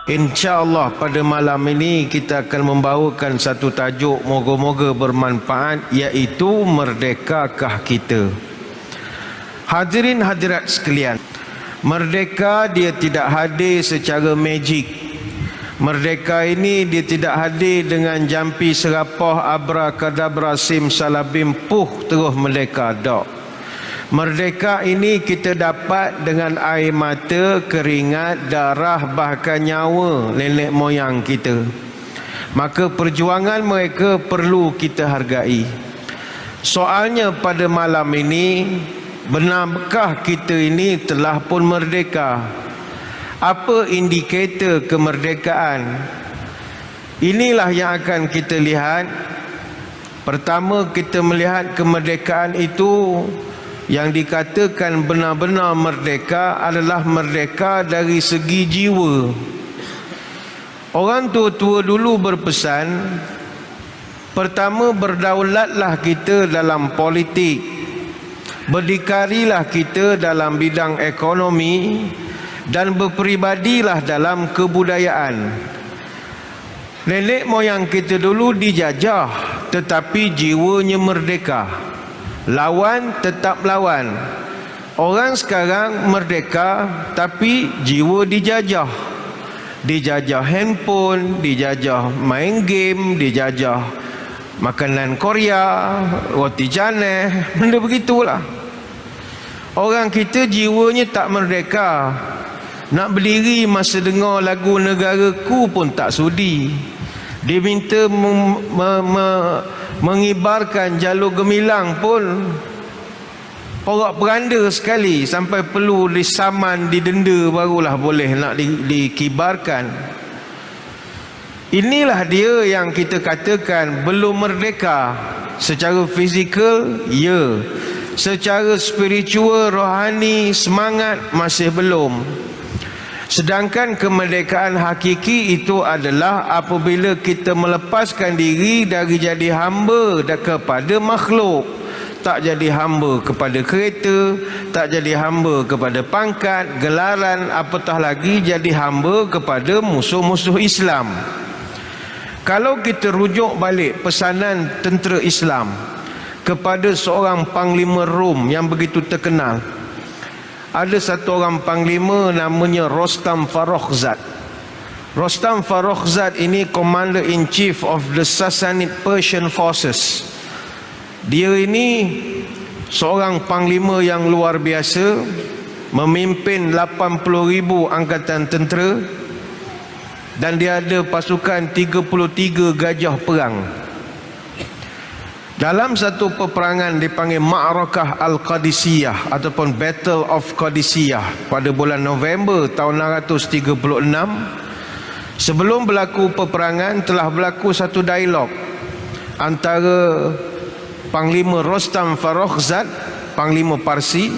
InsyaAllah pada malam ini kita akan membawakan satu tajuk moga-moga bermanfaat, iaitu merdekakah kita. Hadirin hadirat sekalian, merdeka dia tidak hadir secara magik. Merdeka ini dia tidak hadir dengan jampi serapah abrakadabra simsalabim terus merdeka, tak. Merdeka ini kita dapat dengan air mata, keringat, darah, bahkan nyawa nenek moyang kita. Maka perjuangan mereka perlu kita hargai. Soalnya pada malam ini, benarkah kita ini telah pun merdeka? Apa indikator kemerdekaan? Inilah yang akan kita lihat. Pertama, kita melihat kemerdekaan itu yang dikatakan benar-benar merdeka adalah merdeka dari segi jiwa. Orang tua-tua dulu berpesan, pertama, berdaulatlah kita dalam politik, berdikarilah kita dalam bidang ekonomi, dan berperibadilah dalam kebudayaan. Nenek moyang kita dulu dijajah, tetapi jiwanya merdeka. Lawan tetap lawan. Orang sekarang merdeka tapi jiwa dijajah. Dijajah handphone, dijajah main game, dijajah makanan Korea, roti canai, benda begitulah. Orang kita jiwanya tak merdeka. Nak berdiri masa dengar lagu negaraku pun tak sudi. Dia minta mengibarkan jalur gemilang pun porak-peranda sekali, sampai perlu disaman, didenda barulah boleh nak dikibarkan. Inilah dia yang kita katakan belum merdeka. Secara fizikal, ya. Secara spiritual, rohani, semangat, masih belum. Sedangkan kemerdekaan hakiki itu adalah apabila kita melepaskan diri dari jadi hamba kepada makhluk. Tak jadi hamba kepada kereta, tak jadi hamba kepada pangkat, gelaran, apatah lagi jadi hamba kepada musuh-musuh Islam. Kalau kita rujuk balik pesanan tentera Islam kepada seorang panglima Rom yang begitu terkenal, ada satu orang panglima namanya Rostam Farrokhzad. Rostam Farrokhzad ini Commander in Chief of the Sassanid Persian Forces. Dia ini seorang panglima yang luar biasa, memimpin 80,000 angkatan tentera, dan dia ada pasukan 33 gajah perang. Dalam satu peperangan dipanggil Ma'rakah Al-Qadisiyah ataupun Battle of Qadisiyah pada bulan November tahun 636, sebelum berlaku peperangan telah berlaku satu dialog antara Panglima Rostam Farrokhzad, Panglima Parsi,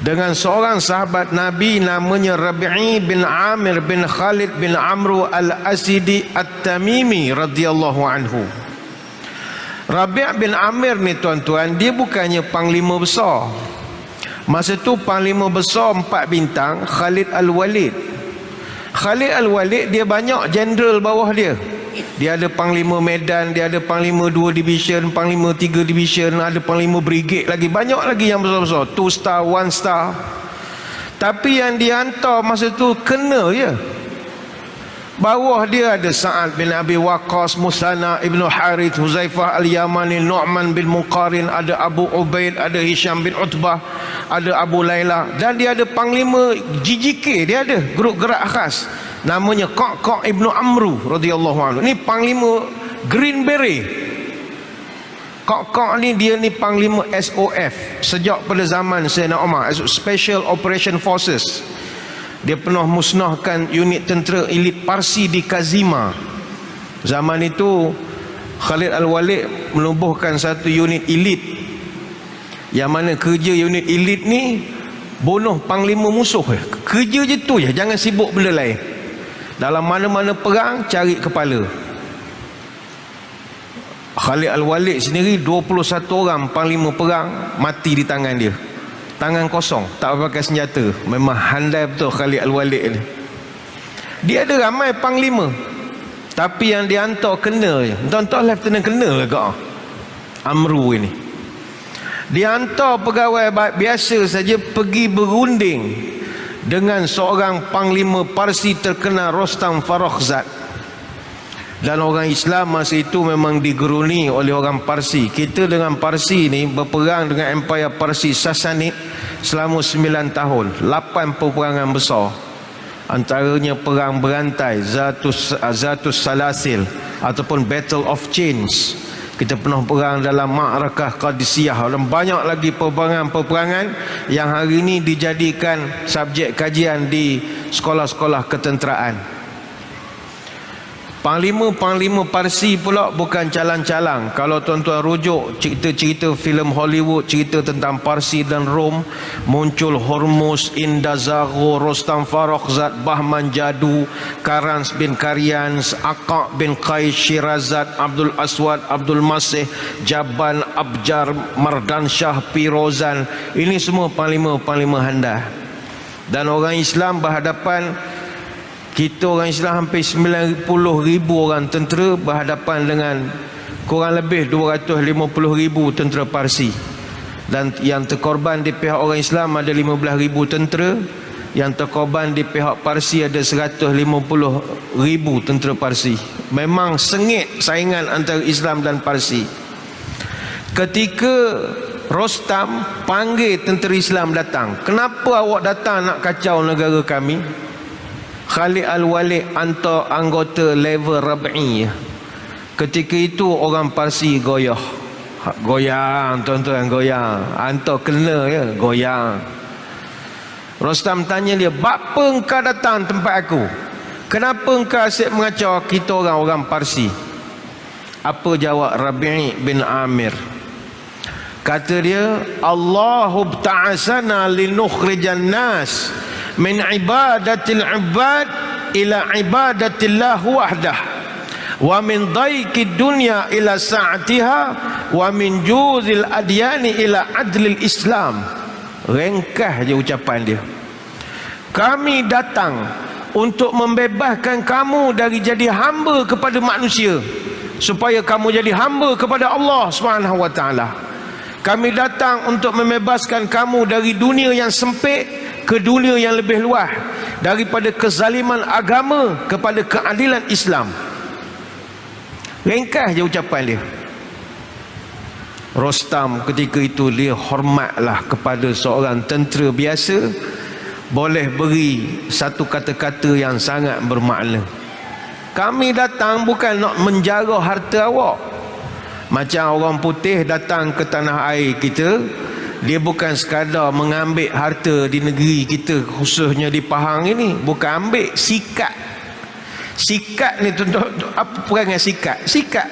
dengan seorang sahabat Nabi namanya Rabi'i bin Amir bin Khalid bin Amru Al-Asidi At-Tamimi radhiyallahu anhu. Rabi' bin Amir ni tuan-tuan, dia bukannya panglima besar. Masa tu panglima besar 4 bintang, Khalid Al-Walid. Khalid Al-Walid dia banyak jeneral bawah dia. Dia ada panglima Medan, dia ada panglima 2 division, panglima 3 division, ada panglima brigade lagi, banyak lagi yang besar-besar, 2 star, 1 star. Tapi yang dihantar masa tu kena je. Bawah dia ada Sa'ad bin Abi Waqqas, Musana ibn Harith, Huzaifah al-Yamani, Nu'man bin Muqarin, ada Abu Ubaid, ada Hisham bin Utbah, ada Abu Layla, dan dia ada panglima GGK, dia ada grup gerak khas namanya Qaq' ibn Amru radhiyallahu anhu. Ni panglima Green Beret. Qaq' ni dia ni panglima SOF sejak pada zaman Sayyidina Umar, Special Operation Forces. Dia pernah musnahkan unit tentera elit Parsi di Kazima. Zaman itu Khalid Al-Walid menubuhkan satu unit elit, yang mana kerja unit elit ni bunuh panglima musuh. Kerja je tu je, jangan sibuk benda lain. Dalam mana-mana perang, cari kepala. Khalid Al-Walid sendiri 21 orang panglima perang mati di tangan dia. Tangan kosong, tak pakai senjata. Memang handai betul Khalid Al-Walid ni. Dia ada ramai panglima, tapi yang dihantar kena je. Tuan-tuan lieutenant kena lah kau Amru ini. Dihantar pegawai biasa saja pergi berunding dengan seorang panglima Parsi terkenal, Rostam Farokhzad. Dan orang Islam masa itu memang digeruni oleh orang Parsi. Kita dengan Parsi ni berperang dengan Empire Parsi Sassanid selama 9 tahun, 8 peperangan besar. Antaranya perang berantai, Zatus Salasil ataupun Battle of Chains. Kita pernah perang dalam Ma'rakah Qadisiyah, dan banyak lagi peperangan-peperangan yang hari ini dijadikan subjek kajian di sekolah-sekolah ketenteraan. Panglima-panglima Parsi pula bukan calang-calang. Kalau tuan-tuan rujuk cerita-cerita filem Hollywood, cerita tentang Parsi dan Rom, muncul Hormuz, Indazago, Rostam Farokhzad, Bahman Jadu, Karans bin Karyans, Aqaq bin Qais, Shirazad, Abdul Aswad, Abdul Masih, Jaban, Abjar, Mardan Shah, Pirozan. Ini semua panglima-panglima handal. Dan orang Islam berhadapan, kita orang Islam hampir 90,000 orang tentera berhadapan dengan kurang lebih 250,000 tentera Parsi. Dan yang terkorban di pihak orang Islam ada 15,000 tentera, yang terkorban di pihak Parsi ada 150,000 tentera Parsi. Memang sengit saingan antara Islam dan Parsi. Ketika Rostam panggil tentera Islam datang, kenapa awak datang nak kacau negara kami? Khalid Al-Walid hantar anggota level Rabi'i. Ketika itu orang Parsi goyah. Goyang tuan-tuan, goyang. Hantar kena ya, goyang. Rostam tanya dia, "Bapa engkau datang tempat aku? Kenapa engkau asyik mengacau kita orang-orang Parsi?" Apa jawab Rabi'i bin Amir? Kata dia, "Allahu ta'asana linukhrijan nas min ibadatil ibad ila ibadatillah wahdah wa min daikid dunya ila sa'atiha wa min juzil adyani ila adlil Islam." Ringkas je ucapan dia. Kami datang untuk membebaskan kamu dari jadi hamba kepada manusia, supaya kamu jadi hamba kepada Allah Subhanahu wa taala. Kami datang untuk membebaskan kamu dari dunia yang sempit ke dunia yang lebih luas, daripada kezaliman agama kepada keadilan Islam. Ringkas je ucapan dia. Rostam ketika itu dia hormatlah kepada seorang tentera biasa, boleh beri satu kata-kata yang sangat bermakna. Kami datang bukan nak menjara harta awak. Macam orang putih datang ke tanah air kita, dia bukan sekadar mengambil harta di negeri kita, khususnya di Pahang ini. Bukan ambil sikat. Sikat ni tuan-tuan, apa perangai sikat? Sikat.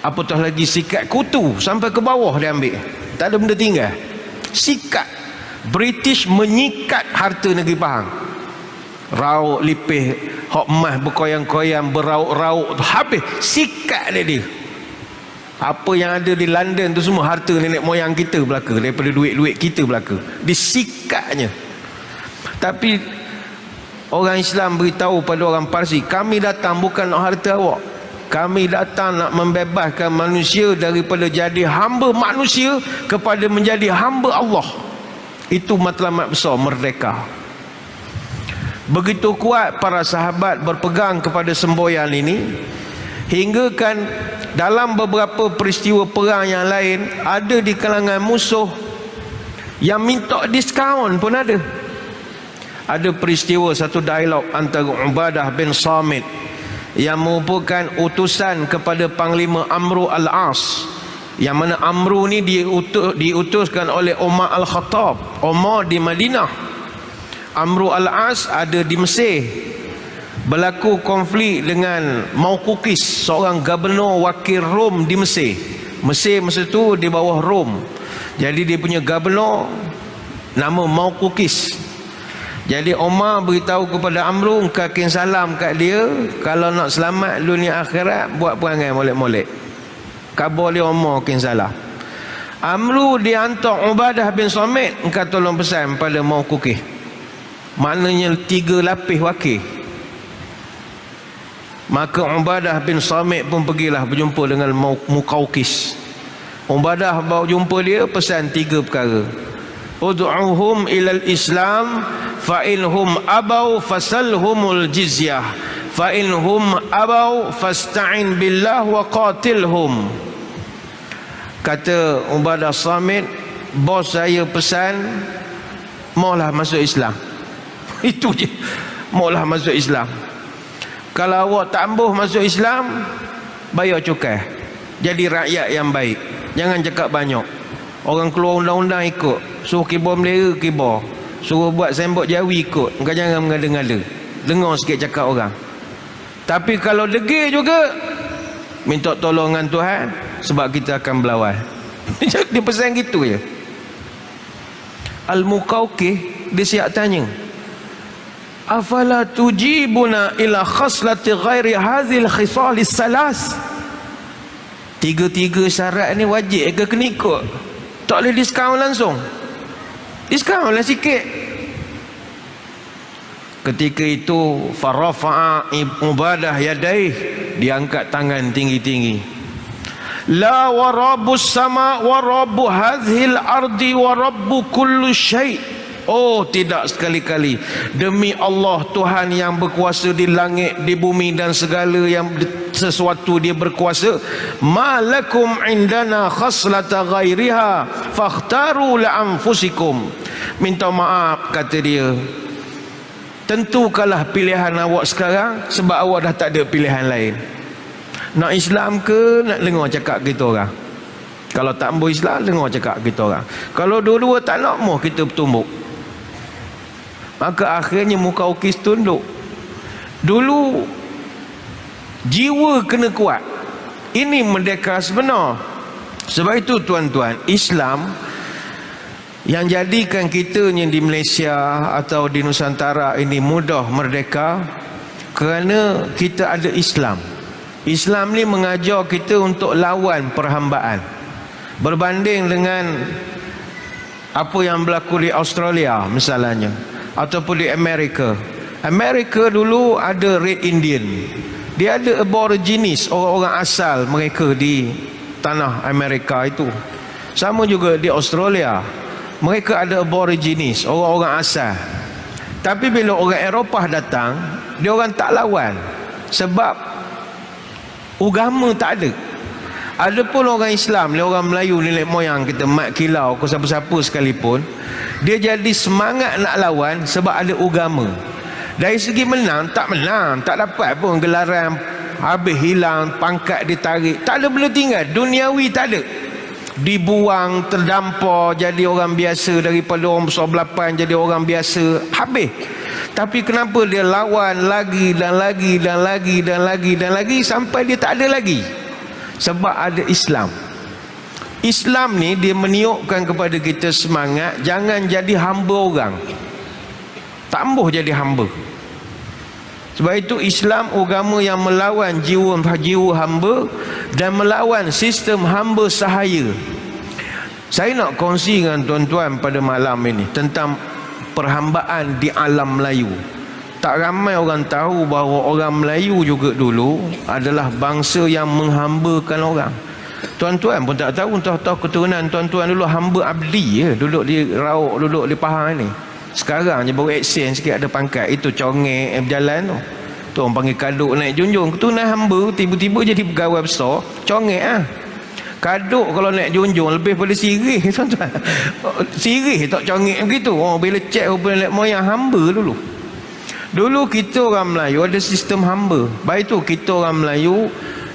Apatah lagi sikat kutu, sampai ke bawah dia ambil, tak ada benda tinggal. Sikat. British menyikat harta negeri Pahang. Rauk lipih, hok emas berkoyang-koyang, berauk-rauk, habis sikat dia. Apa yang ada di London tu semua harta nenek moyang kita belaka, daripada duit-duit kita belaka, disikatnya. Tapi orang Islam beritahu pada orang Parsi, kami datang bukan nak harta awak, kami datang nak membebaskan manusia daripada jadi hamba manusia kepada menjadi hamba Allah. Itu matlamat besar merdeka. Begitu kuat para sahabat berpegang kepada semboyan ini, hingga kan dalam beberapa peristiwa perang yang lain, ada di kalangan musuh yang minta diskaun pun ada. Ada peristiwa satu dialog antara Ubadah bin Samit yang merupakan utusan kepada Panglima Amru Al-As, yang mana Amru ni diutuskan oleh Umar Al-Khattab. Umar di Madinah, Amru Al-As ada di Mesir. Berlaku konflik dengan Maukukis, seorang gubernur wakil Rom di Mesir. Mesir masa itu di bawah Rom. Jadi dia punya gubernur nama Maukukis. Jadi Omar beritahu kepada Amru, engkau kirim salam kat dia, kalau nak selamat dunia akhirat, buat perangai molek-molek. Khabar dia Omar kirim salam. Amru dia hantar Ubadah bin Samit, engkau tolong pesan pada Maukukis. maknanya 3 lapis wakil. Maka Ubadah bin Samit pun pergilah berjumpa dengan Muqawqis. Ubadah bawa jumpa dia, pesan 3 perkara. Ud'uhum ilal Islam fa inhum abaw fasalhumul jizyah fa inhum abaw fasta'in billah wa qatilhum. Kata Ubadah Samit, bos saya pesan maulah masuk Islam. Itu je, maulah masuk Islam. Kalau awak tak ambuh masuk Islam, bayar cukai, jadi rakyat yang baik. Jangan cakap banyak. Orang keluar undang-undang ikut, suruh kibor Melera kibor, suruh buat sembok Jawi ikut. Engkau jangan mengada-ngada, dengar sikit cakap orang. Tapi kalau degil juga, minta tolongan Tuhan, sebab kita akan berlawan. Dia pesan gitu je. Al-Muqawqis dia siap tanya, afala tujibuna ila khaslati ghairi hadhil khisalis salas. 3 syarat ni wajib ke kena ikut? Tak boleh diskaun langsung, diskaun lah sikit. Ketika itu farafa'a Ubadah yadaih, dia angkat tangan tinggi-tinggi. La wa rabbus sama wa rabbu hadhil ardi wa rabbu kullu syai'. Oh tidak, sekali-kali, demi Allah Tuhan yang berkuasa di langit, di bumi dan segala yang sesuatu dia berkuasa. Malakum indana khaslata ghairiha fakhtaru la anfusikum. Minta maaf, kata dia, tentukanlah pilihan awak sekarang, sebab awak dah tak ada pilihan lain. Nak Islam ke nak dengar cakap kita orang? Kalau tak mau Islam, dengar cakap kita orang. Kalau dua-dua tak nak, mau kita bertumbuk. Maka akhirnya Muqawqis tunduk. Dulu jiwa kena kuat. Ini merdeka sebenar. Sebab itu tuan-tuan, Islam yang jadikan kita di Malaysia atau di Nusantara ini mudah merdeka, kerana kita ada Islam. Islam ni mengajar kita untuk lawan perhambaan. Berbanding dengan apa yang berlaku di Australia misalnya, ataupun di Amerika. Amerika dulu ada Red Indian, dia ada Aborigines, orang-orang asal mereka di tanah Amerika itu. Sama juga di Australia, mereka ada Aborigines, orang-orang asal. Tapi bila orang Eropah datang, dia orang tak lawan, sebab agama tak ada. Ada pun orang Islam, orang Melayu, nenek moyang kita, mak kilau ke siapa-siapa sekalipun, dia jadi semangat nak lawan sebab ada agama. Dari segi menang, tak dapat pun gelaran, habis hilang, pangkat ditarik, tak ada boleh tinggal, duniawi tak ada. Dibuang, terdampar, jadi orang biasa, daripada orang besar belapan jadi orang biasa, habis. Tapi kenapa dia lawan lagi dan lagi dan lagi dan lagi dan lagi sampai dia tak ada lagi? Sebab ada Islam. Islam ni dia meniupkan kepada kita semangat, jangan jadi hamba orang, tak ambuh jadi hamba. Sebab itu Islam agama yang melawan jiwa hamba dan melawan sistem hamba sahaya. Saya nak kongsi dengan tuan-tuan pada malam ini tentang perhambaan di alam Melayu. Tak ramai orang tahu bahawa orang Melayu juga dulu adalah bangsa yang menghambakan orang. Tuan-tuan pun tak tahu, tahu keturunan tuan-tuan dulu hamba abdi ya, duduk di Rauk, duduk di Pahang ni. Sekarang je baru exchange sikit, ada pangkat. Itu congek berjalan tu. Tu orang panggil kaduk naik junjung. Keturunan hamba tiba-tiba jadi pegawai besar, congek ah. Kaduk kalau naik junjung lebih pada sirih tuan-tuan. Sirih tak congek begitu. Oh, bila cek rupanya moyang hamba dulu. Dulu kita orang Melayu ada sistem hamba. Baik tu kita orang Melayu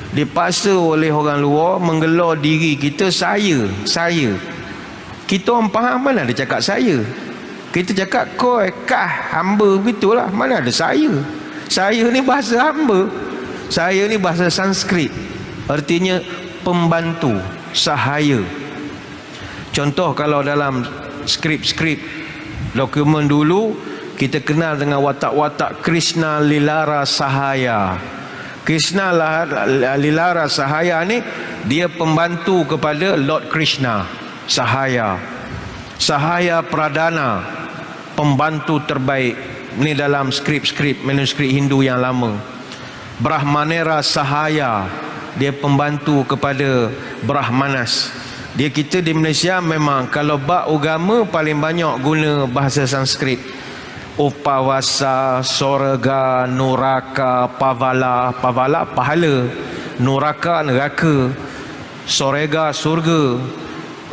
dipaksa oleh orang luar menggelar diri kita saya. Kita orang faham, mana ada cakap saya. Kita cakap kau kah hamba begitulah, mana ada saya. Saya ni bahasa hamba. Saya ni bahasa Sanskrit, artinya pembantu, sahaya. Contoh kalau dalam skrip-skrip dokumen dulu, kita kenal dengan watak-watak Krishna Lilara Sahaya. Krishna Lilara Sahaya ni dia pembantu kepada Lord Krishna. Sahaya Pradana, pembantu terbaik Ini dalam skrip-skrip manuskrip Hindu yang lama. Brahmanera Sahaya, dia pembantu kepada Brahmanas. Dia kita di Malaysia memang kalau bab agama paling banyak guna bahasa Sanskrit. Upawasa, Sorga, Nuraka, Pavala. Pavala pahala, Nuraka neraka, Sorga surga,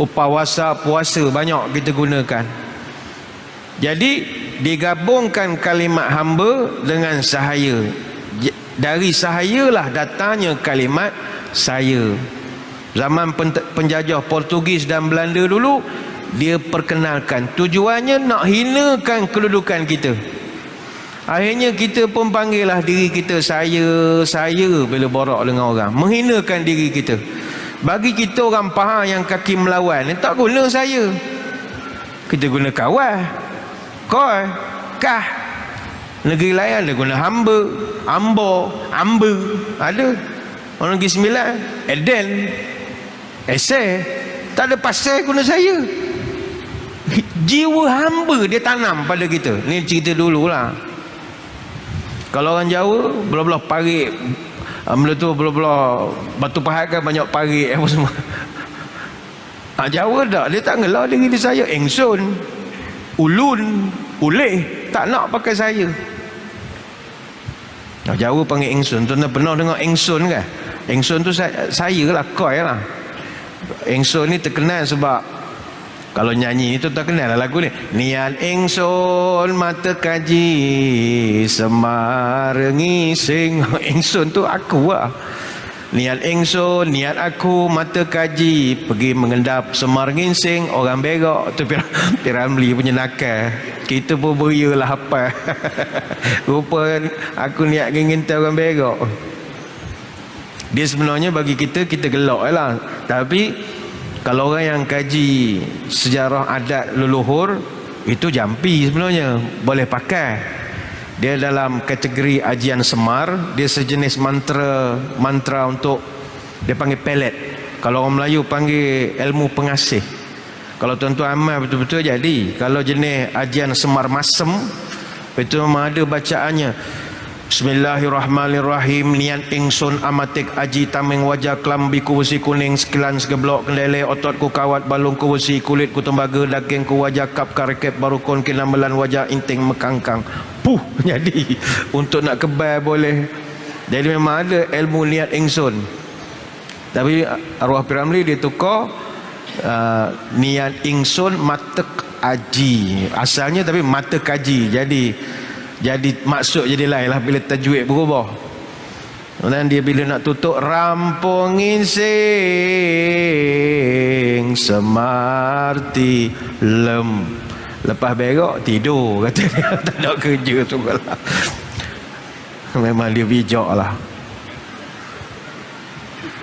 Upawasa puasa, banyak kita gunakan. Jadi digabungkan kalimat hamba dengan sahaya. Dari sahayalah datangnya kalimat saya. Zaman penjajah Portugis dan Belanda dulu, dia perkenalkan, tujuannya nak hinakan kedudukan kita. Akhirnya kita pun panggillah diri kita saya bila borak dengan orang, menghinakan diri kita. Bagi kita orang Pahang yang kaki melawan, tak guna saya, kita guna kawal, koi, kah. Negeri lain dia guna hamba, ambo, amba, ada. Orang Negeri Sembilan, Eden, Eseh, tak ada pasal guna saya. Jiwa hamba dia tanam pada kita. Ni cerita dululah. Kalau orang Jawa belah-belah parit, benda tu belah-belah batu pahat kan banyak parit apa semua. Jawa tak, dia tak ngelah diri dia saya. Engsun, ulun, uleh, tak nak pakai saya. Jawa panggil engsun. Tuan-tuan pernah dengar engsun kan? Engsun tu saya lah, koi lah. Engsun ni terkenal sebab kalau nyanyi itu tak kenal lah lagu ni. Niat engsun mata kaji semar ngising. Engsun tu aku lah. Niat engsun, niat aku mata kaji pergi mengendap semar ngising. Orang berok tu Piramli punya nakal. Kita pun beria lah apa. Rupa aku niat ngintai orang berok. Dia sebenarnya bagi kita gelak lah. Tapi kalau orang yang kaji sejarah adat leluhur, itu jampi sebenarnya, boleh pakai. Dia dalam kategori ajian semar. Dia sejenis mantra untuk, dia panggil pelet. Kalau orang Melayu panggil ilmu pengasih. Kalau tuan-tuan amal betul-betul jadi. Kalau jenis ajian semar masem, itu memang ada bacaannya. Bismillahirrahmanirrahim. Niat ingsun amatik aji tameng wajah kelambi ku besi kuning sekilan segeblok kendele otot ku kawat balung ku besi kulit ku tembaga daging ku wajah kap karekep barukon kinamelan wajah inting mekangkang. Jadi untuk nak kebal boleh. Jadi memang ada ilmu niat ingsun. Tapi arwah Piramli dia tukar niat ingsun matek aji asalnya, tapi mata kaji. Jadi maksud jadi lain lah bila tajwid berubah. Dan dia bila nak tutup, rampungin sing semarti lem. Lepas berok tidur, kata dia. Tak ada kerja tu lah. Memang dia bijak lah.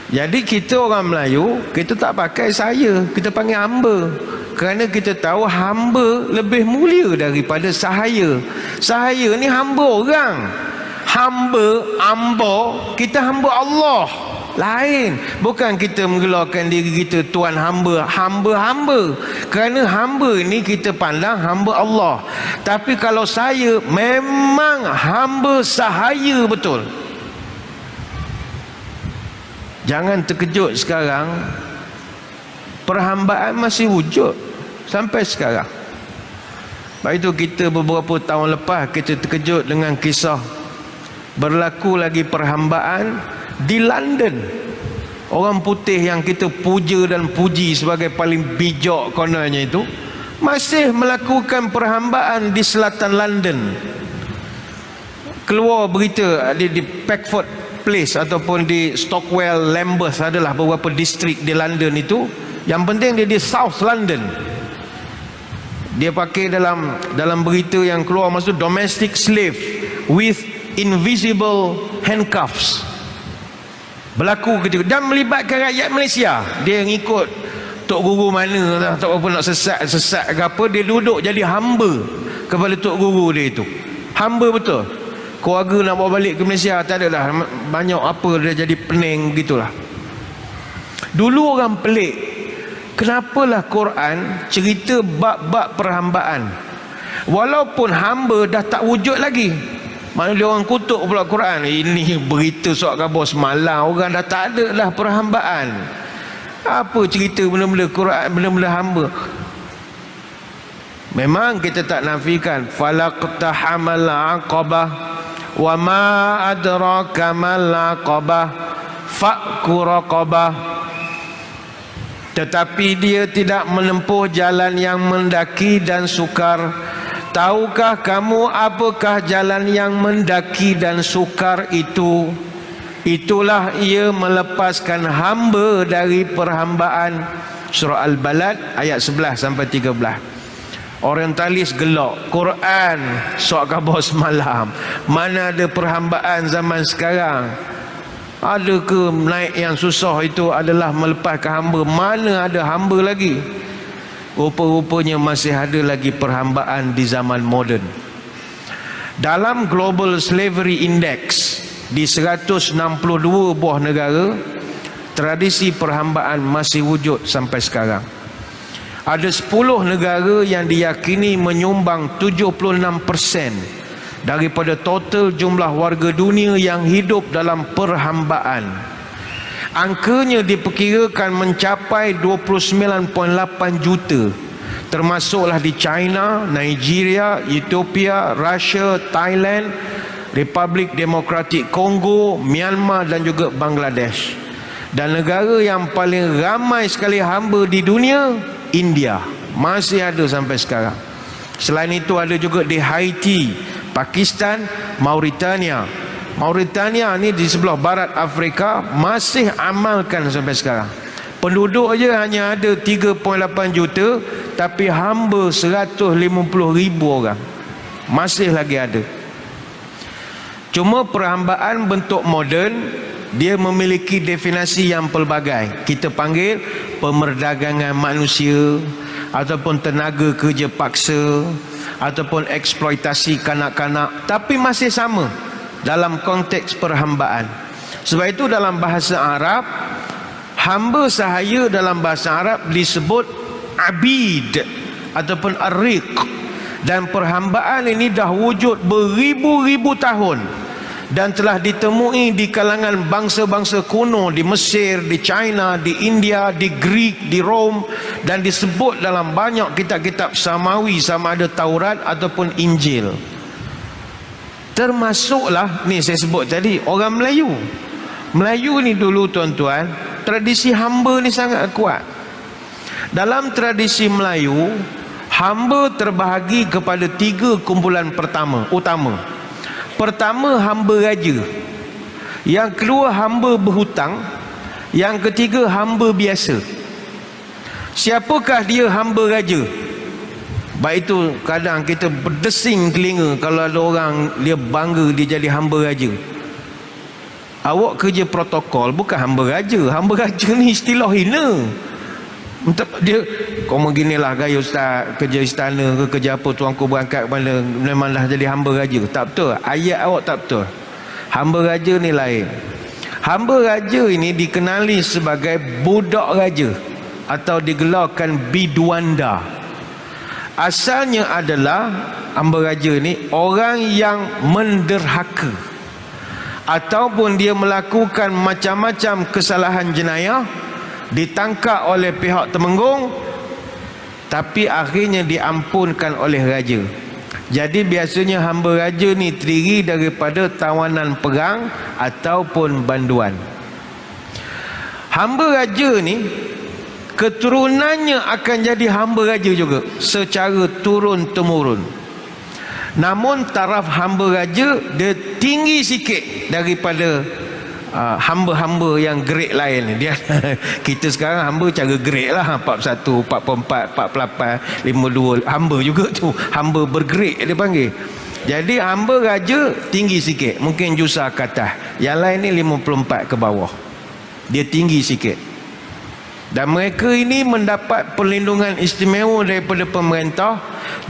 Jadi kita orang Melayu, kita tak pakai saya, kita panggil hamba. Kerana kita tahu hamba lebih mulia daripada sahaya. Sahaya ni hamba orang. Hamba, kita hamba Allah. Lain. Bukan kita menggelarkan diri kita Tuan hamba. Hamba. Kerana hamba ni kita pandang hamba Allah. Tapi kalau saya, memang hamba sahaya betul. Jangan terkejut sekarang. Perhambaan masih wujud sampai sekarang. Sebab itu kita beberapa tahun lepas kita terkejut dengan kisah berlaku lagi perhambaan di London. Orang putih yang kita puja dan puji sebagai paling bijak kononnya itu masih melakukan perhambaan di selatan London. Keluar berita di Peckford Place ataupun di Stockwell, Lambeth, adalah beberapa distrik di London itu. Yang penting dia di South London. Dia pakai dalam berita yang keluar maksud domestic slave with invisible handcuffs. Berlaku ketika dan melibatkan rakyat Malaysia. Dia ngikut tok guru mana tak apa nak sesat ke apa, dia duduk jadi hamba kepada tok guru dia itu. Hamba betul. Keluarga nak bawa balik ke Malaysia tak ada dah, banyak apa dia jadi pening gitulah. Dulu orang pelik, kenapalah Quran cerita bab-bab perhambaan. Walaupun hamba dah tak wujud lagi. Mana dia orang kutuk pula Quran. Ini berita soal khabar semalam, orang dah tak ada dah perhambaan. Apa cerita benda-benda Quran, benda-benda hamba? Memang kita tak nafikan falaqtahamal aqabah wa ma adraka mal aqabah fakku raqabah. Tetapi dia tidak menempuh jalan yang mendaki dan sukar. Tahukah kamu apakah jalan yang mendaki dan sukar itu? Itulah ia melepaskan hamba dari perhambaan. Surah Al-Balad ayat 11 sampai 13. Orientalis gelak Quran sok khabar semalam. Mana ada perhambaan zaman sekarang? Ada ke naik yang susah itu adalah melepaskan hamba? Mana ada hamba lagi? Rupa-rupanya masih ada lagi perhambaan di zaman moden. Dalam Global Slavery Index di 162 buah negara, tradisi perhambaan masih wujud sampai sekarang. Ada 10 negara yang diyakini menyumbang 76% daripada total jumlah warga dunia yang hidup dalam perhambaan. Angkanya diperkirakan mencapai 29.8 juta, termasuklah di China, Nigeria, Ethiopia, Russia, Thailand, Republik Demokratik Kongo, Myanmar dan juga Bangladesh. Dan negara yang paling ramai sekali hamba di dunia, India, masih ada sampai sekarang. Selain itu ada juga di Haiti, Pakistan, Mauritania. Mauritania ni di sebelah barat Afrika masih amalkan sampai sekarang. Penduduk aja hanya ada 3.8 juta, tapi hamba 150,000 orang. Masih lagi ada. Cuma perhambaan bentuk moden dia memiliki definisi yang pelbagai. Kita panggil pemerdagangan manusia, ataupun tenaga kerja paksa, ataupun eksploitasi kanak-kanak, tapi masih sama dalam konteks perhambaan. Sebab itu dalam bahasa Arab, hamba sahaya dalam bahasa Arab disebut abid ataupun ariq. Dan perhambaan ini dah wujud beribu-ribu tahun dan telah ditemui di kalangan bangsa-bangsa kuno di Mesir, di China, di India, di Greek, di Rom, dan disebut dalam banyak kitab-kitab Samawi, sama ada Taurat ataupun Injil. Termasuklah ni saya sebut tadi, orang Melayu. Melayu ni dulu tuan-tuan, tradisi hamba ni sangat kuat. Dalam tradisi Melayu, hamba terbahagi kepada 3 kumpulan utama. Pertama, hamba raja. Yang kedua, hamba berhutang. Yang ketiga, hamba biasa. Siapakah dia hamba raja? Baik itu kadang kita berdesing telinga kalau ada orang dia bangga dia jadi hamba raja. Awak kerja protokol, bukan hamba raja. Hamba raja ni istilah hina. Dia kau beginilah gaya ustaz, kerja istana ke kerja apa, tuanku berangkat mana memanglah jadi hamba raja. Tak betul. Ayat awak tak betul. Hamba raja ni lain. Hamba raja ini dikenali sebagai budak raja atau digelarkan biduanda. Asalnya adalah hamba raja ni orang yang menderhaka ataupun dia melakukan macam-macam kesalahan jenayah, ditangkap oleh pihak temenggung, tapi akhirnya diampunkan oleh raja. Jadi biasanya hamba raja ni terdiri daripada tawanan perang ataupun banduan. Hamba raja ni keturunannya akan jadi hamba raja juga secara turun-temurun. Namun taraf hamba raja dia tinggi sikit daripada hamba-hamba yang grade lain. Dia kita sekarang hamba cara grade lah, 41, 44, 48, 52. Hamba juga tu, hamba bergrade dia panggil. Jadi hamba raja tinggi sikit, mungkin jusa ke atas. Yang lain ni 54 ke bawah. Dia tinggi sikit. Dan mereka ini mendapat perlindungan istimewa daripada pemerintah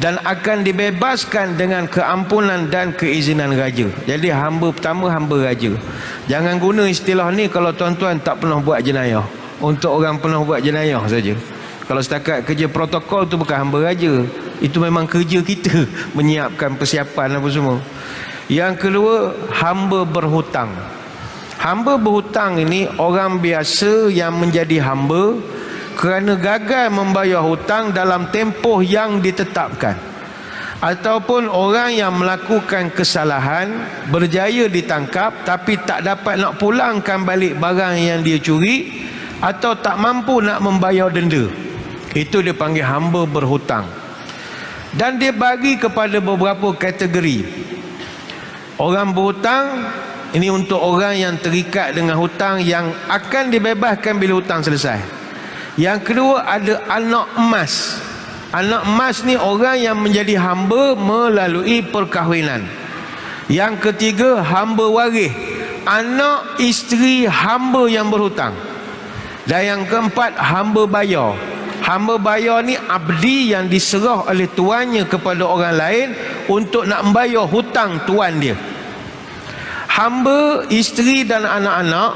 dan akan dibebaskan dengan keampunan dan keizinan raja. Jadi hamba pertama hamba raja. Jangan guna istilah ni kalau tuan-tuan tak pernah buat jenayah. Untuk orang pernah buat jenayah saja. Kalau setakat kerja protokol tu bukan hamba raja. Itu memang kerja kita menyiapkan persiapan apa semua. Yang kedua, hamba berhutang. Hamba berhutang ini orang biasa yang menjadi hamba kerana gagal membayar hutang dalam tempoh yang ditetapkan, ataupun orang yang melakukan kesalahan berjaya ditangkap tapi tak dapat nak pulangkan balik barang yang dia curi, atau tak mampu nak membayar denda. Itu dia panggil hamba berhutang. Dan dia bagi kepada beberapa kategori. Orang berhutang ini untuk orang yang terikat dengan hutang yang akan dibebaskan bila hutang selesai. Yang kedua, ada anak emas. Anak emas ni orang yang menjadi hamba melalui perkahwinan. Yang ketiga, hamba waris, anak isteri hamba yang berhutang. Dan yang keempat, hamba bayar. Hamba bayar ni abdi yang diserah oleh tuannya kepada orang lain untuk nak membayar hutang tuan dia. Hamba, isteri dan anak-anak,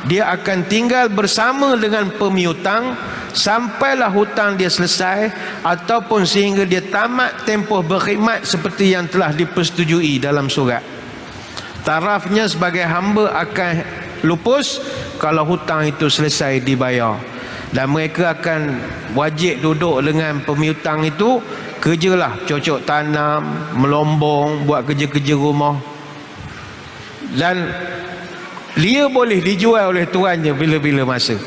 dia akan tinggal bersama dengan pemiutang sampailah hutang dia selesai, ataupun sehingga dia tamat tempoh berkhidmat seperti yang telah dipersetujui dalam surat. Tarafnya sebagai hamba akan lupus kalau hutang itu selesai dibayar, dan mereka akan wajib duduk dengan pemiutang itu, kerjalah cocok tanam, melombong, buat kerja-kerja rumah, dan dia boleh dijual oleh tuannya bila-bila masa.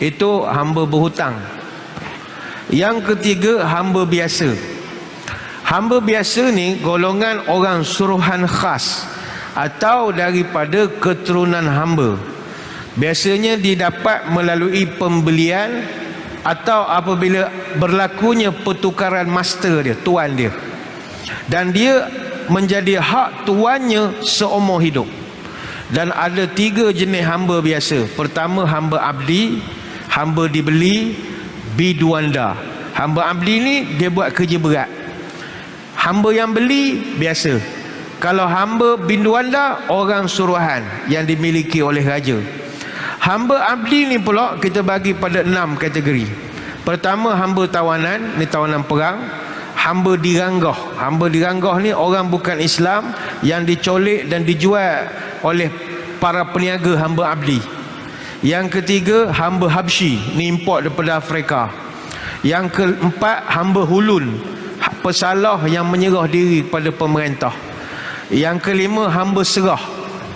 Itu hamba berhutang. Yang ketiga, hamba biasa. Hamba biasa ni golongan orang suruhan khas atau daripada keturunan hamba. Biasanya didapat melalui pembelian atau apabila berlakunya pertukaran master dia, tuan dia, dan dia menjadi hak tuannya seumur hidup. Dan ada 3 jenis hamba biasa. Pertama, hamba abdi, hamba dibeli, biduanda. Hamba abdi ni dia buat kerja berat. Hamba yang beli biasa. Kalau hamba biduanda, orang suruhan yang dimiliki oleh raja. Hamba abdi ni pula kita bagi pada 6 kategori. Pertama, hamba tawanan, ni tawanan perang. Hamba diranggah. Hamba diranggah ni orang bukan Islam yang dicolek dan dijual oleh para peniaga hamba abdi. Yang ketiga, hamba habsyi, ni import daripada Afrika. Yang keempat, hamba hulun, pesalah yang menyerah diri kepada pemerintah. Yang kelima, hamba serah,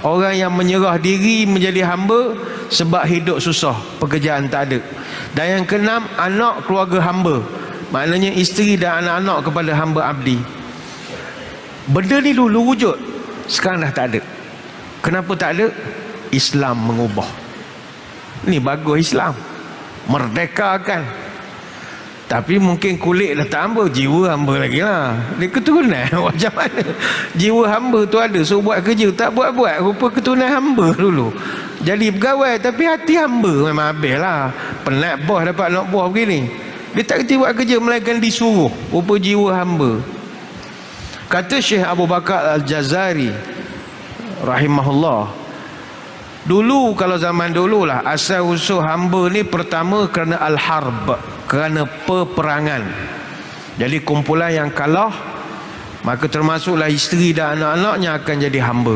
orang yang menyerah diri menjadi hamba sebab hidup susah, pekerjaan tak ada. Dan yang keenam, anak keluarga hamba, maknanya isteri dan anak-anak kepada hamba abdi. Benda ni dulu wujud, sekarang dah tak ada. Kenapa tak ada? Islam mengubah. Ni bagus Islam, merdekakan. Tapi mungkin kulit dah tak hamba, jiwa hamba lagi lah. Dia keturunan macam mana? Jiwa hamba tu ada, so buat kerja tak buat-buat, rupa keturunan hamba dulu. Jadi pegawai tapi hati hamba memang habis lah. Penat bos dapat nak buah begini. Dia tak kerti buat kerja melainkan disuruh, rupa jiwa hamba. Kata Syekh Abu Bakar Al-Jazari rahimahullah, dulu kalau zaman dulu lah, asal usul hamba ni pertama kerana al-harb, kerana peperangan. Jadi kumpulan yang kalah, maka termasuklah isteri dan anak-anaknya akan jadi hamba.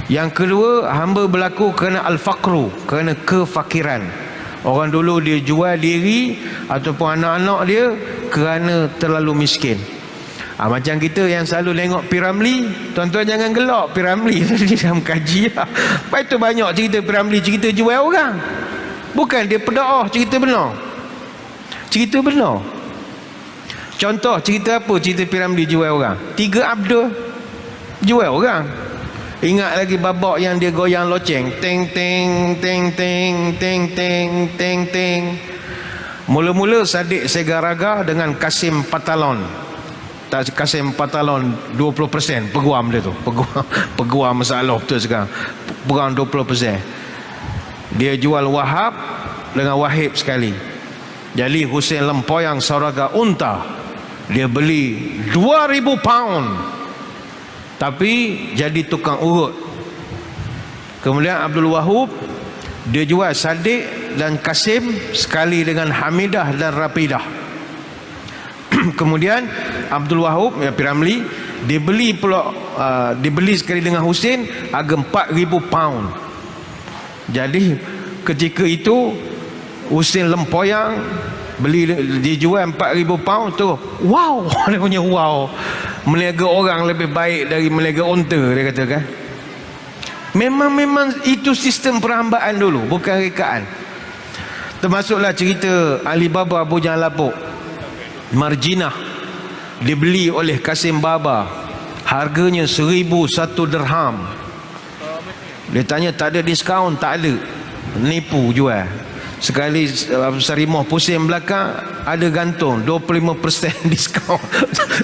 Yang kedua, hamba berlaku kerana al-faqru, kerana kefakiran. Orang dulu dia jual diri ataupun anak-anak dia kerana terlalu miskin. Macam kita yang selalu tengok Piramli, tuan-tuan jangan gelak Piramli tadi dalam kaji lah. Lepas tu banyak cerita Piramli, cerita jual orang. Bukan dia pedaah, cerita benar. Cerita benar. Contoh cerita apa cerita Piramli jual orang? 3 Abdul jual orang. Ingat lagi babak yang dia goyang loceng, teng teng teng teng teng teng teng teng. Mula-mula Sadiq Segaraga dengan Kasim Patalon. Kasim Patalon 20% peguam dia tu, peguam masalah betul sekarang, peguam 20%. Dia jual Wahab dengan Wahib sekali. Jadi Hussein Lempoyang Sauraga Unta, dia beli 2,000 pound, tapi jadi tukang urut. Kemudian Abdul Wahub, dia jual Sadiq dan Kasim sekali dengan Hamidah dan Rapidah. Kemudian Abdul Wahab Piramli dibeli pula dibeli sekali dengan Husin harga 4,000 pound. Jadi ketika itu Husin lempoyang beli dijual 4,000 pound tu. Wow, dia punya wow. Meniaga orang lebih baik dari meniaga unta, dia kata kan. Memang itu sistem perhambaan dulu, bukan rekaan. Termasuklah cerita Alibaba Bujang Lapuk. Marjinah dibeli oleh Kasim Baba, harganya 1,001 dirham. Dia tanya tak ada diskaun, tak ada, nipu jual. Sekali Sarimah pusing belakang, ada gantung 25% diskaun.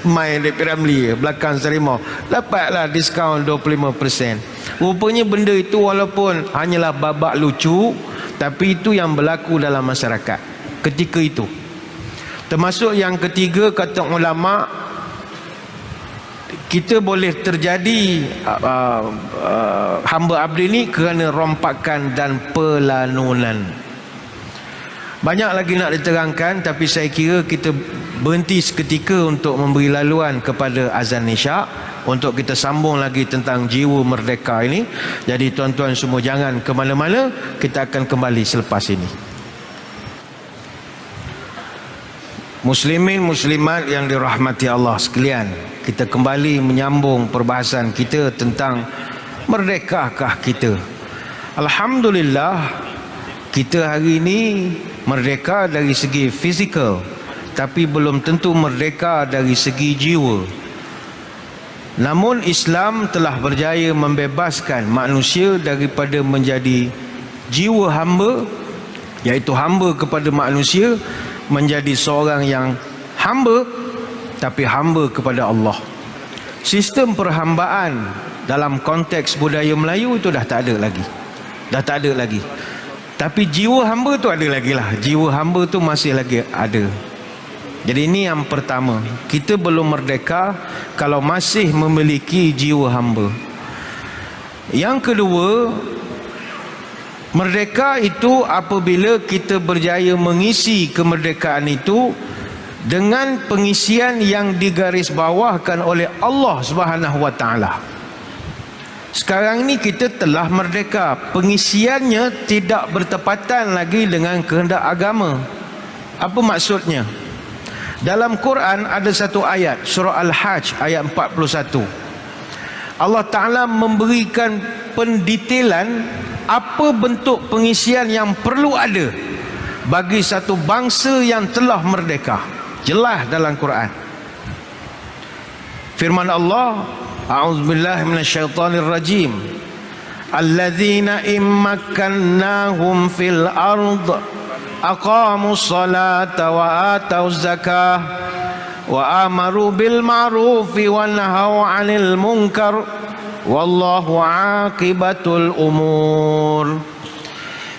Main di Piramli belakang Sarimah, dapatlah diskaun 25%. Rupanya benda itu walaupun hanyalah babak lucu, tapi itu yang berlaku dalam masyarakat ketika itu. Termasuk yang ketiga, kata ulama, kita boleh terjadi hamba abdi ni kerana rompakan dan pelanunan. Banyak lagi nak diterangkan, tapi saya kira kita berhenti seketika untuk memberi laluan kepada azan isyak, untuk kita sambung lagi tentang jiwa merdeka ini. Jadi tuan-tuan semua jangan ke mana-mana, kita akan kembali selepas ini. Muslimin muslimat yang dirahmati Allah sekalian, kita kembali menyambung perbahasan kita tentang merdekakah kita. Alhamdulillah, kita hari ini merdeka dari segi fizikal, tapi belum tentu merdeka dari segi jiwa. Namun Islam telah berjaya membebaskan manusia daripada menjadi jiwa hamba, iaitu hamba kepada manusia, menjadi seorang yang hamba, tapi hamba kepada Allah. Sistem perhambaan dalam konteks budaya Melayu itu dah tak ada lagi. Dah tak ada lagi. Tapi jiwa hamba tu ada lagi lah. Jiwa hamba tu masih lagi ada. Jadi ini yang pertama, kita belum merdeka kalau masih memiliki jiwa hamba. Yang kedua, merdeka itu apabila kita berjaya mengisi kemerdekaan itu dengan pengisian yang digarisbawahkan oleh Allah Subhanahu wa taala. Sekarang ini kita telah merdeka, pengisiannya tidak bertepatan lagi dengan kehendak agama. Apa maksudnya? Dalam Quran ada satu ayat, surah Al-Hajj ayat 41. Allah Ta'ala memberikan pendetailan apa bentuk pengisian yang perlu ada bagi satu bangsa yang telah merdeka. Jelas dalam Quran. Firman Allah, a'udzubillahi minasyaitonir rajim. Alladzina immakkannahum fil ard aqamus salata wa atauz zakah wa amaru bil ma'rufi wa nahaw 'anil munkar wallahu 'aqibatul umur.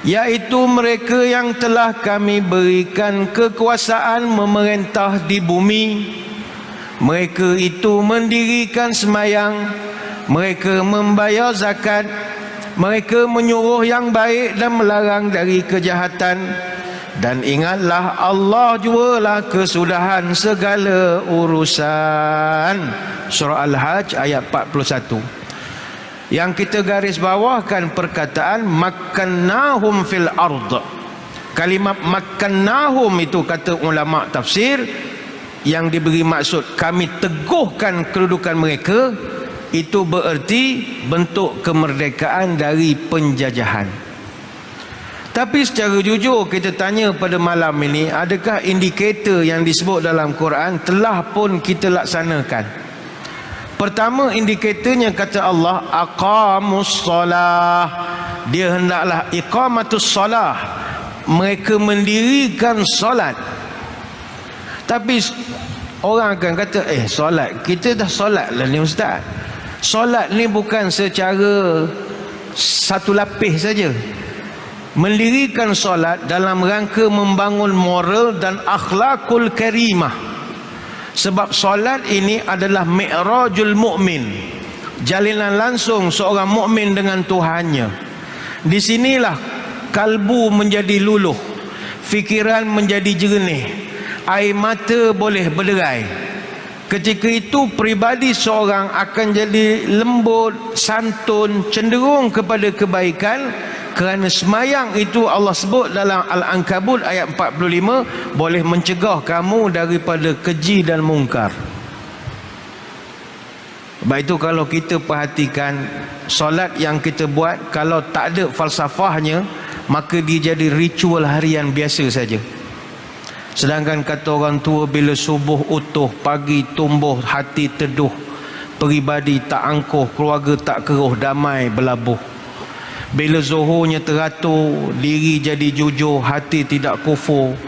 Yaitu mereka yang telah kami berikan kekuasaan memerintah di bumi. Mereka itu mendirikan sembahyang, mereka membayar zakat, mereka menyuruh yang baik dan melarang dari kejahatan. Dan ingatlah Allah jualah kesudahan segala urusan. Surah Al-Hajj ayat 41. Yang kita garis bawahkan perkataan makkannahum fil ard. Kalimat makkannahum itu kata ulama tafsir, yang diberi maksud kami teguhkan kedudukan mereka, itu bererti bentuk kemerdekaan dari penjajahan. Tapi secara jujur kita tanya pada malam ini, adakah indikator yang disebut dalam Quran telah pun kita laksanakan? Pertama, indikatornya kata Allah aqamus solah. Dia hendaklah iqamatus solah, mereka mendirikan solat. Tapi orang akan kata, solat, kita dah solat lah ni ustaz. Solat ni bukan secara satu lapis saja. Mendirikan solat dalam rangka membangun moral dan akhlakul karimah. Sebab solat ini adalah mi'rajul mu'min, jalinan langsung seorang mukmin dengan Tuhannya. Di sinilah kalbu menjadi luluh, fikiran menjadi jernih, air mata boleh berderai. Ketika itu peribadi seorang akan jadi lembut, santun, cenderung kepada kebaikan, kerana semayang itu Allah sebut dalam Al-Ankabut ayat 45 boleh mencegah kamu daripada keji dan mungkar. Sebab itu kalau kita perhatikan solat yang kita buat, kalau tak ada falsafahnya, maka dia jadi ritual harian biasa saja. Sedangkan kata orang tua, bila subuh utuh, pagi tumbuh, hati teduh, peribadi tak angkuh, keluarga tak keruh, damai berlabuh. Bila zuhurnya teratur, diri jadi jujur, hati tidak kufur,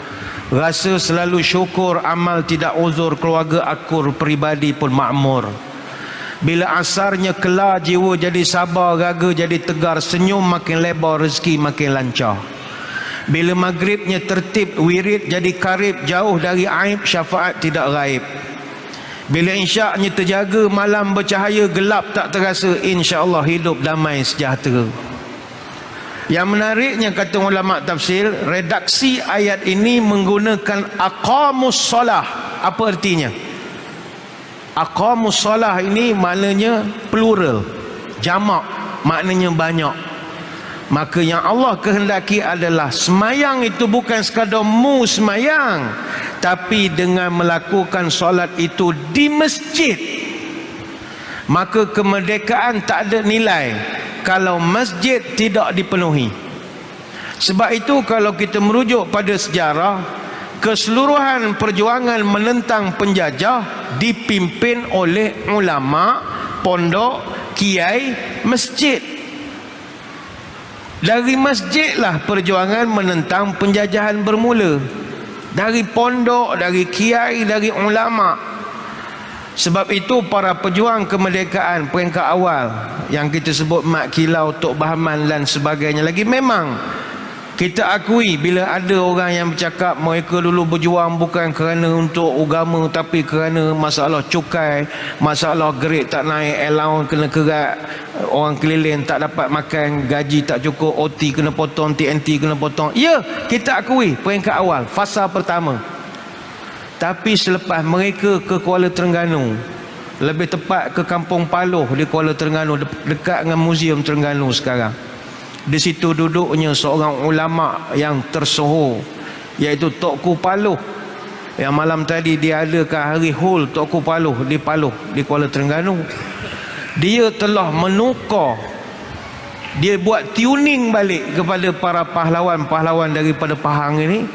rasa selalu syukur, amal tidak uzur, keluarga akur, peribadi pun makmur. Bila asarnya kelar, jiwa jadi sabar, raga jadi tegar, senyum makin lebar, rezeki makin lancar. Bila maghribnya tertib, wirid jadi karib, jauh dari aib, syafaat tidak raib. Bila insyaknya terjaga, malam bercahaya, gelap tak terasa, insya-Allah hidup damai sejahtera. Yang menariknya, kata ulama tafsir, redaksi ayat ini menggunakan aqamus solah. Apa artinya? Aqamus solah ini maknanya plural, jamak, maknanya banyak. Maka yang Allah kehendaki adalah semayang itu bukan sekadar mu semayang, tapi dengan melakukan solat itu di masjid. Maka kemerdekaan tak ada nilai kalau masjid tidak dipenuhi. Sebab itu kalau kita merujuk pada sejarah, keseluruhan perjuangan menentang penjajah dipimpin oleh ulama, pondok, kiai, masjid. Dari masjidlah perjuangan menentang penjajahan bermula. Dari pondok, dari kiai, dari ulama. Sebab itu para pejuang kemerdekaan peringkat awal yang kita sebut Mat Kilau, Tok Bahaman dan sebagainya lagi, memang kita akui bila ada orang yang bercakap mereka dulu berjuang bukan kerana untuk agama, tapi kerana masalah cukai, masalah grade tak naik, allowance kena kerat, orang keliling tak dapat makan, gaji tak cukup, OT kena potong, TNT kena potong. Ya, kita akui peringkat awal, fasa pertama. Tapi selepas mereka ke Kuala Terengganu, lebih tepat ke Kampung Paloh di Kuala Terengganu, dekat dengan Museum Terengganu sekarang, di situ duduknya seorang ulama yang tersohor, iaitu Tokku Paloh, yang malam tadi dia adakan hari hul Tokku Paloh di Paloh di Kuala Terengganu. Dia telah menukar, dia buat tuning balik kepada para pahlawan-pahlawan daripada Pahang ini.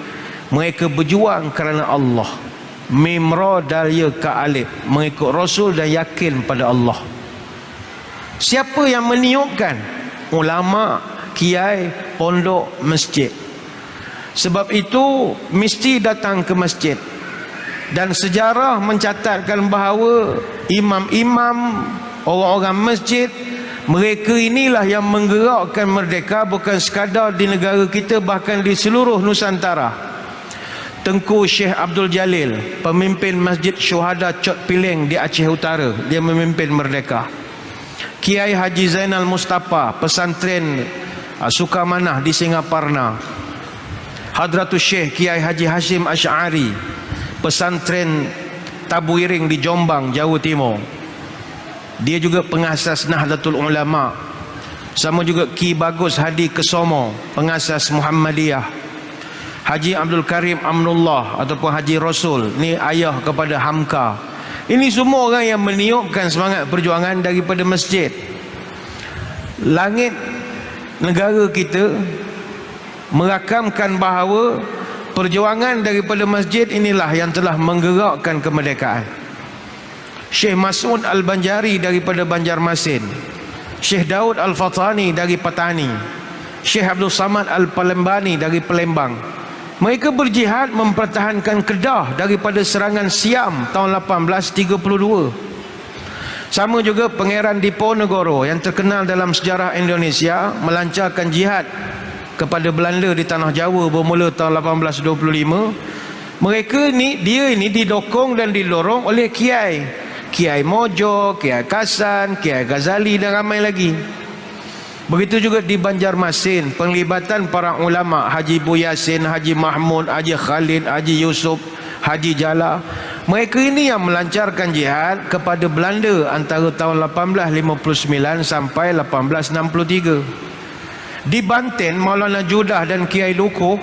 Mereka berjuang kerana Allah, mim ra dal ya ka alif, mengikut Rasul dan yakin pada Allah. Siapa yang meniupkan? Ulama, kiai, pondok, masjid. Sebab itu mesti datang ke masjid. Dan sejarah mencatatkan bahawa imam-imam, orang-orang masjid, mereka inilah yang menggerakkan merdeka, bukan sekadar di negara kita, bahkan di seluruh Nusantara. Tengku Syekh Abdul Jalil, pemimpin Masjid Syuhada Cot Piling di Aceh Utara, dia memimpin merdeka. Kiai Haji Zainal Mustafa, pesantren Sukamanah di Singaparna. Hadratus Syekh Kiai Haji Hashim Asy'ari, pesantren Tabuiring di Jombang, Jawa Timur. Dia juga pengasas Nahdlatul Ulama. Sama juga Ki Bagus Hadi Kesomo, pengasas Muhammadiyah. Haji Abdul Karim Amnullah ataupun Haji Rasul, ni ayah kepada Hamka. Ini semua orang yang meniupkan semangat perjuangan daripada masjid. Langit negara kita merakamkan bahawa perjuangan daripada masjid inilah yang telah menggerakkan kemerdekaan. Syekh Mas'ud Al-Banjari daripada Banjarmasin, Syekh Daud Al-Fatani dari Patani, Syekh Abdul Samad Al-Palembani dari Palembang. Mereka berjihad mempertahankan Kedah daripada serangan Siam tahun 1832. Sama juga Pangeran Diponegoro yang terkenal dalam sejarah Indonesia melancarkan jihad kepada Belanda di tanah Jawa bermula tahun 1825. Mereka ni, dia ini didokong dan didorong oleh kiai, Kiai Mojo, Kiai Kasan, Kiai Ghazali dan ramai lagi. Begitu juga di Banjarmasin, penglibatan para ulama, Haji Bu Yasin, Haji Mahmud, Haji Khalid, Haji Yusuf, Haji Jala. Mereka ini yang melancarkan jihad kepada Belanda antara tahun 1859 sampai 1863. Di Banten, Maulana Judah dan Kiai Lukuh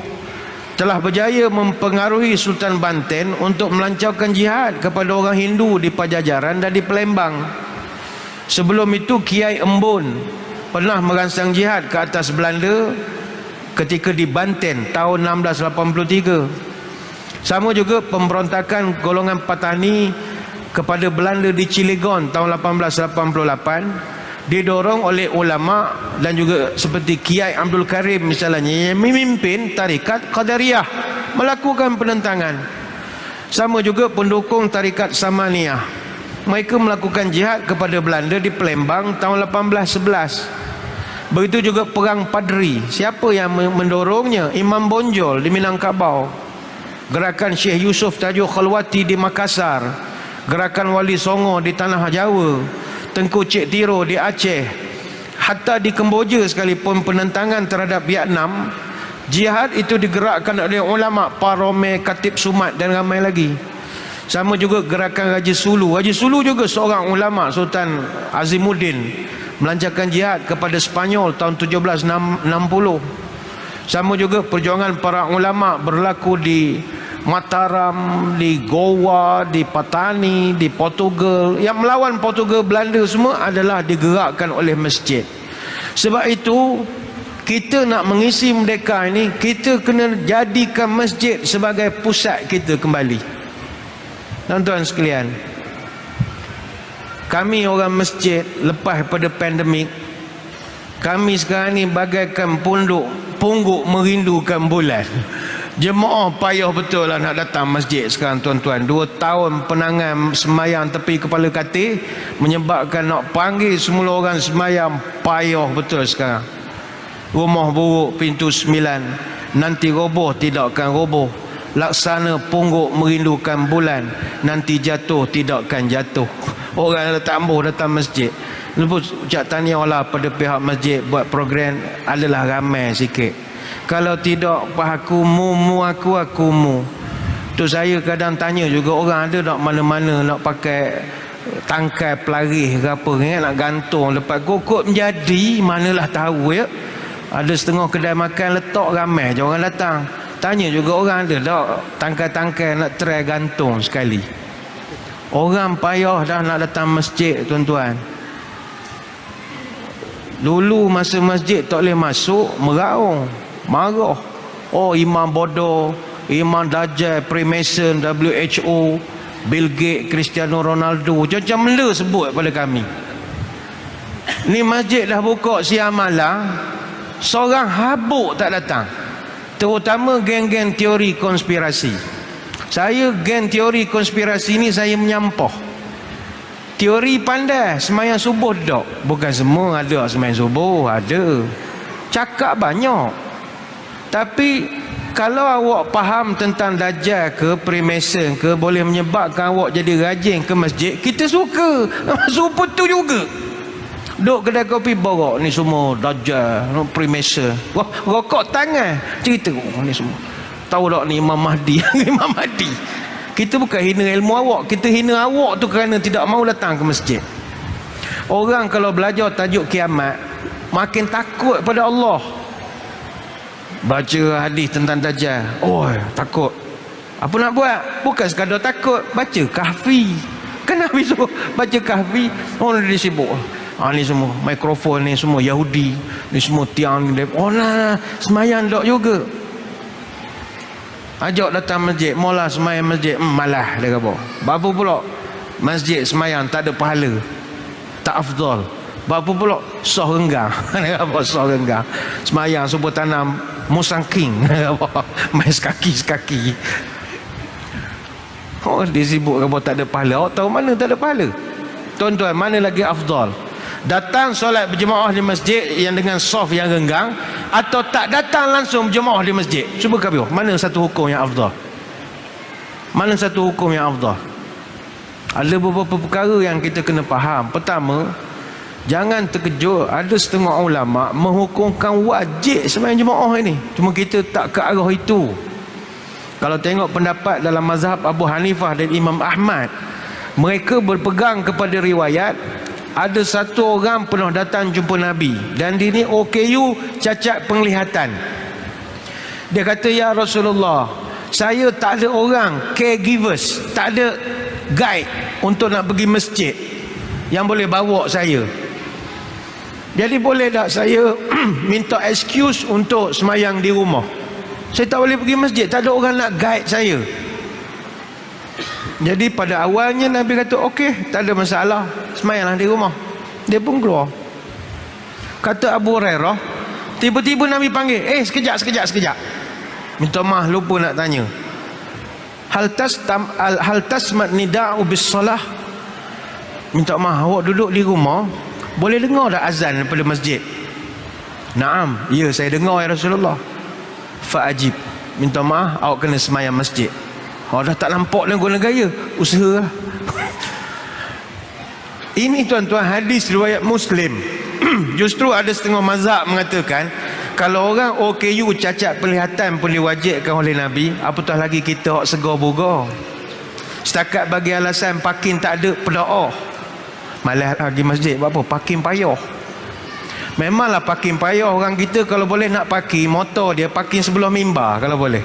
telah berjaya mempengaruhi Sultan Banten untuk melancarkan jihad kepada orang Hindu di Pajajaran dan di Palembang. Sebelum itu Kiai Embun pernah merangsang jihad ke atas Belanda ketika di Banten tahun 1683. Sama juga pemberontakan golongan Patani kepada Belanda di Cilegon tahun 1888 didorong oleh ulama dan juga seperti Kiai Abdul Karim misalnya yang memimpin tarikat Qadariyah melakukan penentangan. Sama juga pendukung tarikat Samaniyah, mereka melakukan jihad kepada Belanda di Palembang tahun 1811. Begitu juga perang Padri. Siapa yang mendorongnya? Imam Bonjol di Minangkabau. Gerakan Syekh Yusuf Tajuh Khalwati di Makassar, gerakan Wali Songo di Tanah Jawa, Tengku Cik Tiro di Aceh, hatta di Kemboja sekalipun penentangan terhadap Vietnam, jihad itu digerakkan oleh ulama Parome, Khatib Sumat dan ramai lagi. Sama juga gerakan Haji Sulu. Haji Sulu juga seorang ulama, Sultan Azimuddin, melancarkan jihad kepada Spanyol tahun 1760. Sama juga perjuangan para ulama berlaku di Mataram, di Goa, di Patani, di Portugal. Yang melawan Portugal, Belanda semua adalah digerakkan oleh masjid. Sebab itu kita nak mengisi merdeka ini, kita kena jadikan masjid sebagai pusat kita kembali. Tuan-tuan sekalian, kami orang masjid lepas pada pandemik, kami sekarang ni bagaikan pungguk merindukan bulan. Jemaah payah betul lah nak datang masjid sekarang tuan-tuan. 2 tahun penangan semayang tepi kepala katil menyebabkan nak panggil semula orang semayang payah betul sekarang. Rumah buruk pintu 9, nanti roboh tidak akan roboh. Laksana pungguk merindukan bulan, nanti jatuh tidak akan jatuh. Orang tak ambuh datang masjid. Lepas ucap tahniahlah pada pihak masjid buat program adalah ramai sikit. Kalau tidak pahakumu akumu. Tu saya kadang tanya juga orang ada nak mana-mana nak pakai tangkai pelaris ke apa kan, nak gantung lepas kokok menjadi manalah tahu ya. Ada setengah kedai makan letak ramai je orang datang. Tanya juga orang ada tak tangkai-tangkai nak try gantung sekali. Orang payah dah nak datang masjid tuan-tuan. Dulu masa masjid tak boleh masuk, meraung, marah. Oh, imam bodoh, imam dajjal, Freemason, WHO, Bill Gates, Cristiano Ronaldo, macam-macam benda sebut pada kami. Ni masjid dah buka siang malam, seorang habuk tak datang. Terutama geng-geng teori konspirasi. Saya geng teori konspirasi ni saya menyampah. Teori pandai, semayang subuh tak? Bukan semua ada semayang subuh, ada. Cakap banyak. Tapi kalau awak faham tentang Dajjal ke Freemason ke, boleh menyebabkan awak jadi rajin ke masjid, kita suka. Suka tu juga. Duk kedai kopi borok ni semua Dajjal, Freemason. Wah, rokok tangan. Cerita ni semua. Tahu tak ni Imam Mahdi. Imam Mahdi. Kita bukan hina ilmu awak, kita hina awak tu kerana tidak mahu datang ke masjid. Orang kalau belajar tajuk kiamat makin takut pada Allah. Baca hadis tentang Dajjal, oh takut. Apa nak buat? Bukan sekadar takut, baca Kahfi. Kenapa suruh baca Kahfi? Orang dia sibuk. Ni semua mikrofon ni semua Yahudi, ni semua tiang ni. Oh nah, semayang tak juga. Ajak datang masjid, mula semayang masjid, malah dia kata. Bapa pula masjid semayang tak ada pahala, tak afdal. Bapa pula sah renggang. Dia kata sah renggang. Semayang subuh tanam musang king. Main sekaki-sekaki. Oh, dia sibuk kata tak ada pahala. Awak tahu mana tak ada pahala? Tuan-tuan, mana lagi afdal? Datang solat berjemaah di masjid yang dengan saf yang renggang, atau tak datang langsung berjemaah di masjid? Cuba kamu, mana satu hukum yang afdal? Mana satu hukum yang afdal? Ada beberapa perkara yang kita kena faham. Pertama, jangan terkejut, ada setengah ulama menghukumkan wajib sembahyang jemaah ini. Cuma kita tak ke arah itu. Kalau tengok pendapat dalam mazhab Abu Hanifah dan Imam Ahmad, mereka berpegang kepada riwayat ada satu orang pernah datang jumpa Nabi dan dia ni OKU, cacat penglihatan. Dia kata, ya Rasulullah, saya tak ada orang caregivers, tak ada guide untuk nak pergi masjid yang boleh bawa saya. Jadi boleh tak saya minta excuse untuk semayang di rumah? Saya tak boleh pergi masjid, tak ada orang nak guide saya. Jadi pada awalnya Nabi kata, okey, tak ada masalah, semayanglah di rumah. Dia pun keluar. Kata Abu Hurairah, tiba-tiba Nabi panggil, sekejap. Minta maaf, lupa nak tanya. Hal tasmat nida'u bis salah? Minta maaf, awak duduk di rumah, boleh dengar tak azan daripada masjid? Naam, ya saya dengar ya Rasulullah. Fa'ajib, minta maaf, awak kena semayang masjid. Dah tak nampak dah guna gaya, usaha lah. Ini tuan-tuan hadis riwayat Muslim. Justru ada setengah mazhab mengatakan kalau orang OKU cacat penglihatan pun diwajibkan oleh Nabi, apatah lagi kita hak segar buga. Setakat bagi alasan parking tak ada, berdoa. Malah lagi masjid buat apa? Parking payah. Memanglah parking payah. Orang kita kalau boleh nak parking motor dia, parking sebelah mimbar kalau boleh.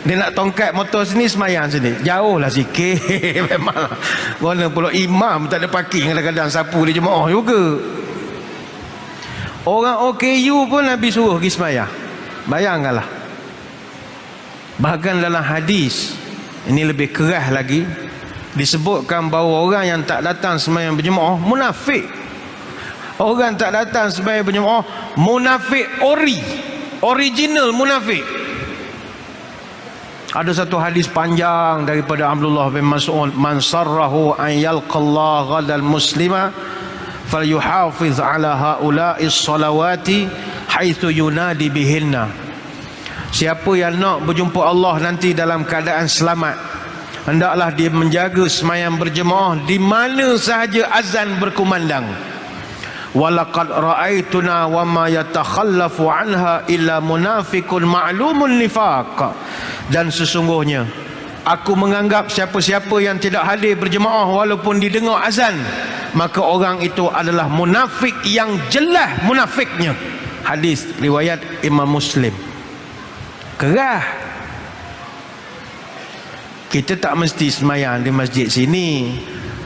Dia nak tongkat motor sini, semayang sini, jauh lah sikit. Memanglah mana pula imam tak ada parking, kadang-kadang sapu dia jemaah juga. Orang OKU pun Nabi suruh pergi semayang. Bayangkanlah. Bahkan dalam hadis ini lebih keras lagi, disebutkan bahawa orang yang tak datang semayang berjemaah munafik. Orang tak datang semayang berjemaah munafik original munafik. Ada satu hadis panjang daripada Abdullah bin Mas'ud, man sarrahu an yalqallah ghadal muslima falyuhafiz ala haula'is salawati haitsu yunadi bihinna. Siapa yang nak berjumpa Allah nanti dalam keadaan selamat, hendaklah dia menjaga semayang berjemaah di mana sahaja azan berkumandang. Walaqad ra'aituna wa ma yatakhallafu anha illa munafiqun ma'lumun nifaq. Dan sesungguhnya aku menganggap siapa-siapa yang tidak hadir berjemaah walaupun didengar azan, maka orang itu adalah munafik yang jelas munafiknya. Hadis riwayat Imam Muslim. Kerah. Kita tak mesti semayang di masjid sini.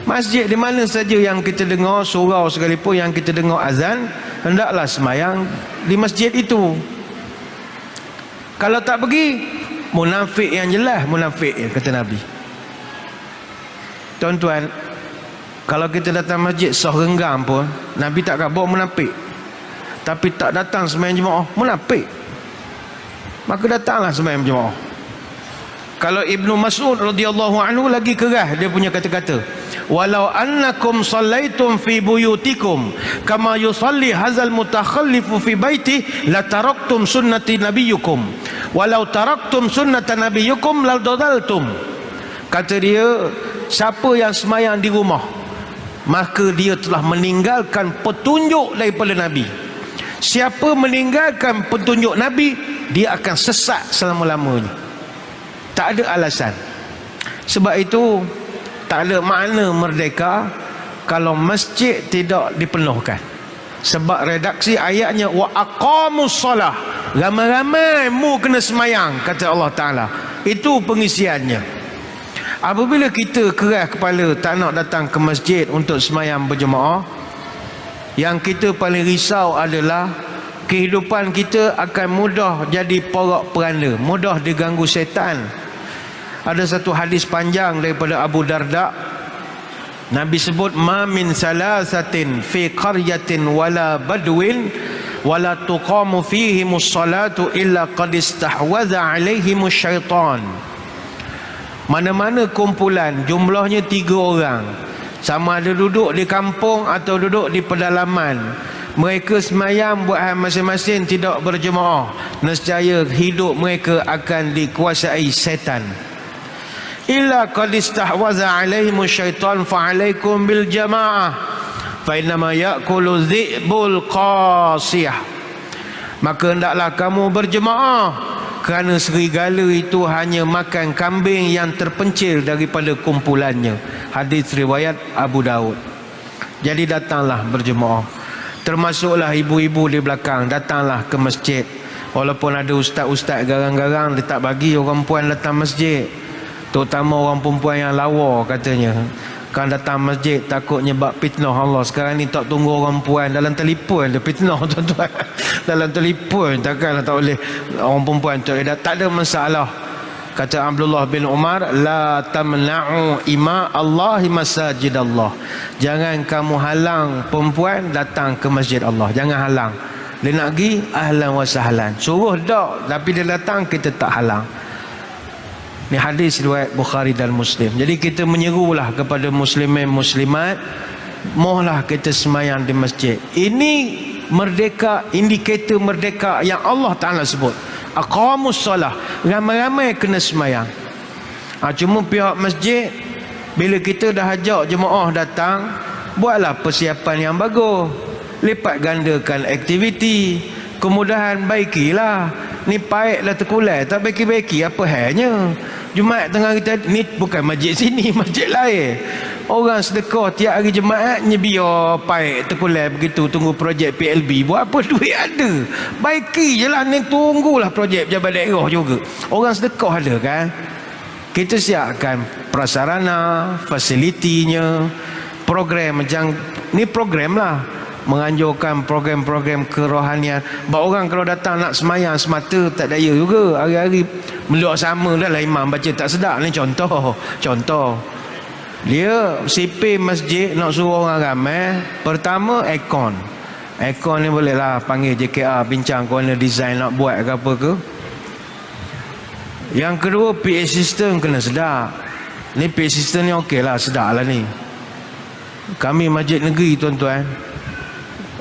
Masjid di mana saja yang kita dengar surau sekalipun, yang kita dengar azan, hendaklah semayang di masjid itu. Kalau tak pergi, munafik yang jelas, munafik ya, kata Nabi. Tuan-tuan, kalau kita datang masjid serenggam pun Nabi tak khabar munafik. Tapi tak datang semayang jemaah, munafik. Maka datanglah semayang jemaah. Kalau Ibnu Mas'ud radhiyallahu anhu lagi keras dia punya kata-kata, walau annakum sallaitum fi buyutikum kama yusalli hazal mutakhallifu fi baiti la taraktum sunnati nabiyyukum walau taraktum sunnata nabiyyukum la dadaltum. Kata dia, siapa yang semayang di rumah maka dia telah meninggalkan petunjuk daripada Nabi. Siapa meninggalkan petunjuk Nabi, dia akan sesat selama-lamanya. Tak ada alasan. Sebab itu tak ada makna merdeka kalau masjid tidak dipenuhkan. Sebab redaksi ayatnya wa aqamus solah, ramai-ramai mu kena semayang, kata Allah Ta'ala. Itu pengisiannya. Apabila kita keras kepala tak nak datang ke masjid untuk semayang berjemaah, yang kita paling risau adalah kehidupan kita akan mudah jadi porak-peranda, mudah diganggu syaitan. Ada satu hadis panjang daripada Abu Darda. Nabi sebut, ma min salasatin fi qaryatin wala badwin wala tuqamu fihimus salatu illa qad istahwadha alaihimus syaitan. Mana-mana kumpulan jumlahnya 3 orang, sama ada duduk di kampung atau duduk di pedalaman, mereka semayang buat hal masing-masing, tidak berjemaah, nescaya hidup mereka akan dikuasai syaitan. Illa qad istahwaza alaihimus syaitan fa alaikum bil jamaah fa innama ya'kulu dhi'bul qasiyah. Maka hendaklah kamu berjemaah, kerana serigala itu hanya makan kambing yang terpencil daripada kumpulannya. Hadis riwayat Abu Daud. Jadi datanglah berjemaah, termasuklah ibu-ibu di belakang, datanglah ke masjid. Walaupun ada ustaz-ustaz garang-garang, dia tak bagi orang puan datang masjid, terutama orang perempuan yang lawa katanya. Kan datang masjid takut nyebab fitnah Allah. Sekarang ni tak tunggu orang puan, dalam telefon dia fitnah tuan-tuan. Dalam telefon takkanlah tak boleh orang perempuan tu. Tak ada masalah. Kata Abdullah bin Umar, la tamna'u ima Allahi masajid Allah. Jangan kamu halang perempuan datang ke masjid Allah. Jangan halang. Dia nak pergi, ahlan wa sahlan. Suruh tak, tapi dia datang, kita tak halang. Ni hadis riwayat Bukhari dan Muslim. Jadi kita menyerulah kepada muslimin muslimat, mohlah kita semayang di masjid. Ini merdeka, indikator merdeka yang Allah Ta'ala sebut. Aqamus salah, ramai-ramai kena semayang. Cuma pihak masjid, bila kita dah ajak jemaah datang, buatlah persiapan yang bagus, lipat gandakan aktiviti, kemudahan baikilah. Ni paiklah terkulai, tak baiki-baiki apa halnya. Jumaat tengah kita ni bukan masjid sini, masjid lain. Orang sedekah tiap hari Jumaat biar paik terkulai begitu, tunggu projek PLB. Buat apa duit ada? Baiki je lah, ni tunggulah projek pejabat daerah juga. Orang sedekah ada kan. Kita siapkan prasarana, fasilitinya, program macam ni, program lah, menganjurkan program-program kerohanian. Bahawa orang kalau datang nak semayang semata tak daya juga. Hari-hari meluk sama dah lah imam baca tak sedap. Ni contoh dia sipir masjid nak suruh orang ramai. Pertama aircon ni boleh lah panggil JKR bincang corner design nak buat ke apa ke. Yang kedua PA system kena sedap. Ni PA system ni okey lah, sedap lah ni. Kami masjid negeri tuan-tuan,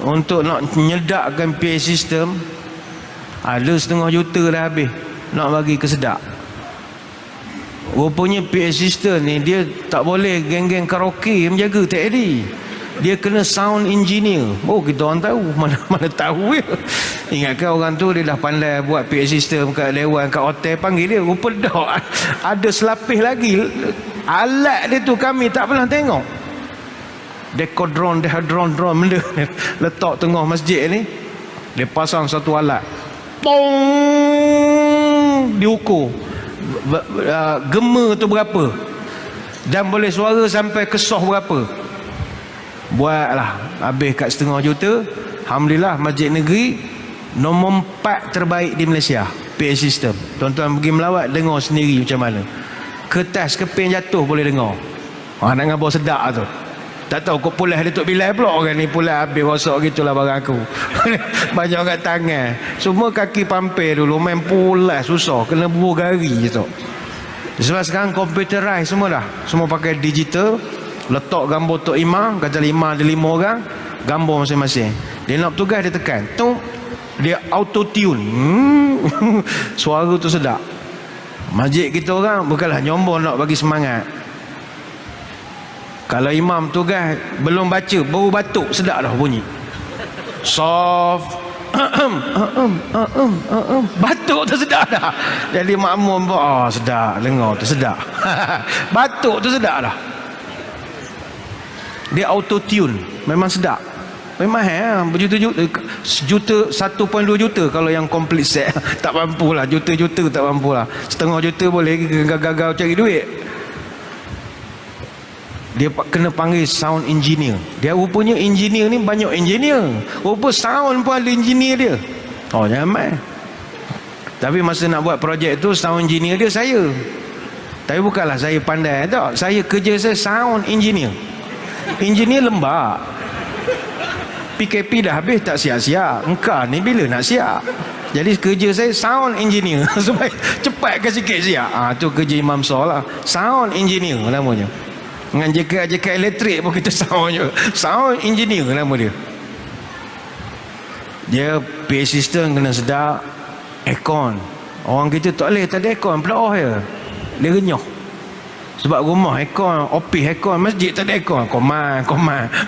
untuk nak nyedakkan PA system ada 1/2 juta dah habis nak bagi kesedap. Rupanya PA system ni dia tak boleh geng-geng karaoke menjaga TAD. Dia kena sound engineer. Oh, kita orang tahu, mana tahu ya. Ingatkan orang tu dia dah pandai buat PA system kat dewan, kat hotel, panggil dia. Rupa dah ada selapis lagi. Alat dia tu kami tak pernah tengok. Dekodron benda letak tengah masjid ni. Dia pasang satu alat, pong, diukur gema tu berapa dan boleh suara sampai kesoh berapa. Buatlah, habis kat 1/2 juta. Alhamdulillah, masjid negeri nombor 4 terbaik di Malaysia PA system. Tuan-tuan pergi melawat, dengar sendiri macam mana kertas keping jatuh boleh dengar. Nak ngabur sedap tu. Tak tahu kok pulas dia Tok Bilal pula orang ni. Pulas habis rosak gitulah barang aku. Banyak kat tangan. Semua kaki pampir dulu, main pulas susah, kena bubuh gari je tu. Sebab sekarang computerized semua dah. Semua pakai digital. Letak gambar Tok Imam, kata 5 ada 5 orang, gambar masing-masing. Dia nak bertugas dia tekan, tu dia auto tune. Suara tu sedap. Masjid kita orang bukanlah nyombor nak bagi semangat. Kalau imam tugas belum baca, baru batuk, sedap dah bunyi. Soft. Batuk tu sedap dah. Jadi makmum pun, sedap, dengar tu sedap. Batuk tu sedap dah. Dia auto tune, memang sedap. Memang berjuta-juta, 1.2 juta kalau yang complete set. Tak mampu lah, juta-juta tak mampu lah. 1/2 juta boleh gagal cari duit. Dia kena panggil sound engineer. Dia rupanya engineer ni banyak engineer. Rupa sound pun ada engineer dia. Jangan main. Tapi masa nak buat projek tu, sound engineer dia saya. Tapi bukanlah saya pandai tak. Saya kerja saya sound engineer. Engineer lembab. PKP dah habis tak siap-siap. Engkau ni bila nak siap? Jadi kerja saya sound engineer. Supaya cepat ke sikit siap. Tu kerja Imam Sor lah. Sound engineer namanya. Dengan JK elektrik pun kita sound je. Sound engineer nama dia. Dia PA system kena sedap. Aircon. Orang kita tak boleh tak ada aircon, pelah je. Dia renyah. Sebab rumah aircon, office aircon, masjid tak ada aircon. Koman.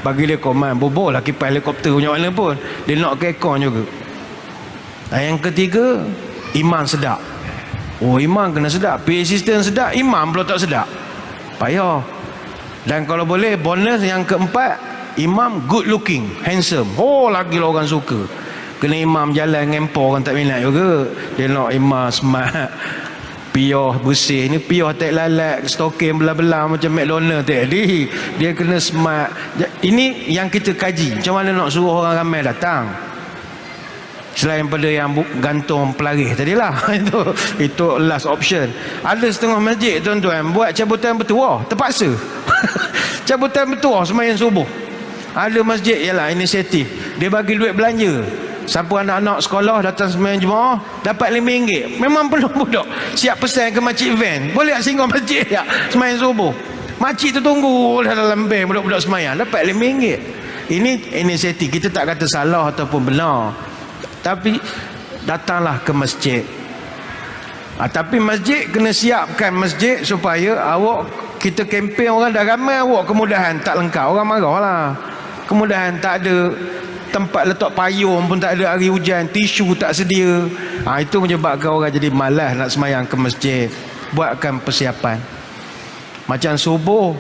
Bagi dia koman. Boboh lah kipas helikopter punya mana pun. Dia nak ke aircon juga. Dan yang ketiga, iman sedap. Oh, imam kena sedap, PA system sedap, imam pula tak sedap, payah. Dan kalau boleh bonus yang keempat, imam good looking, handsome. Oh, lagi lah orang suka. Kena imam jalan ngempor orang tak minat juga. Dia nak imam smart, piyah bersih. Ni piyah tak lalat, stokin belah-belah macam McDonald tadi. Dia kena smart. Ini yang kita kaji, macam mana nak suruh orang ramai datang, selain pada yang gantung pelaris tadilah. Itu last option. Ada setengah masjid tuan-tuan buat cabutan bertuah terpaksa. Cabutan bertuah sembahyang subuh. Ada masjid ialah inisiatif, dia bagi duit belanja. Siapa anak-anak sekolah datang sembahyang jemaah dapat RM5. Memang penuh budak. Siap pesan ke makcik van, boleh tak singgah masjid tak sembahyang subuh. Makcik tu tunggu dalam bank budak-budak sembahyang, dapat RM5. Ini inisiatif. Kita tak kata salah ataupun benar, tapi datanglah ke masjid. Tapi masjid kena siapkan masjid supaya awak, kita kempen orang dah ramai, awak kemudahan tak lengkap, orang marah lah. Kemudahan tak ada, tempat letak payung pun tak ada hari hujan, tisu tak sedia. Itu menyebabkan orang jadi malas nak semayang ke masjid. Buatkan persiapan. Macam subuh,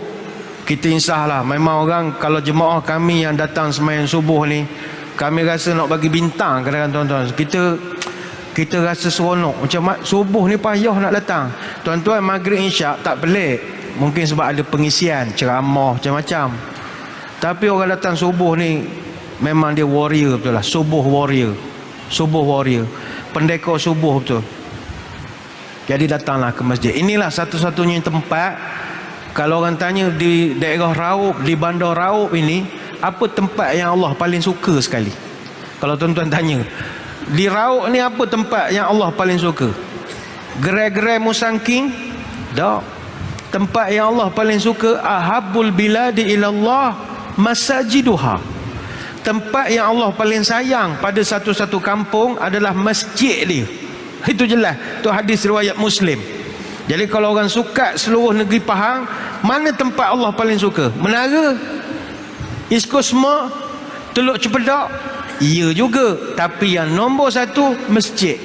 kita insahlah, memang orang, kalau jemaah kami yang datang semayang subuh ni, kami rasa nak bagi bintang kadang-kadang tuan-tuan. Kita rasa seronok. Macam subuh ni payah nak datang. Tuan-tuan maghrib isyak tak pelik, mungkin sebab ada pengisian, ceramah macam-macam. Tapi orang datang subuh ni memang dia warrior betul lah. Subuh warrior, subuh warrior, pendekar subuh betul. Jadi datanglah ke masjid. Inilah satu-satunya tempat, kalau orang tanya di daerah Raub, di bandar Raub ini, apa tempat yang Allah paling suka sekali? Kalau tuan-tuan tanya, di Raub ni apa tempat yang Allah paling suka? Gerai-gerai musangking? Tak. Tempat yang Allah paling suka, ahabbul biladi ilallah masajiduha. Tempat yang Allah paling sayang pada satu-satu kampung adalah masjid dia. Itu jelas. Itu hadis riwayat Muslim. Jadi kalau orang suka seluruh negeri Pahang, mana tempat Allah paling suka? Menara, East Coast Mall, Teluk Cepedak? Ya juga. Tapi yang nombor satu, masjid.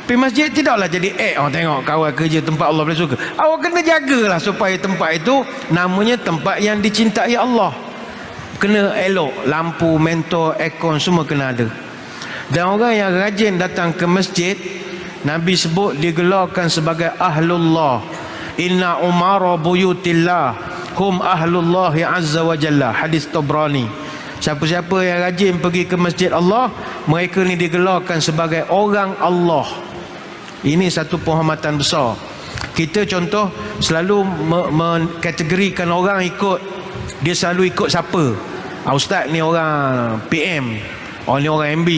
Tapi masjid tidaklah jadi tengok kawan kerja tempat Allah paling suka. Awak kena jagalah supaya tempat itu namanya tempat yang dicintai Allah. Kena elok, lampu, mentor, aircon semua kena ada. Dan orang yang rajin datang ke masjid, Nabi sebut digelarkan sebagai ahlullah. Inna umara buyutillah hum ahlullah azza wa jalla. Hadis Tabrani. Siapa-siapa yang rajin pergi ke masjid Allah, mereka ni digelarkan sebagai orang Allah. Ini satu penghormatan besar. Kita contoh selalu mengkategorikan orang ikut, dia selalu ikut siapa. Ustaz ni orang PM, orang ni orang MB,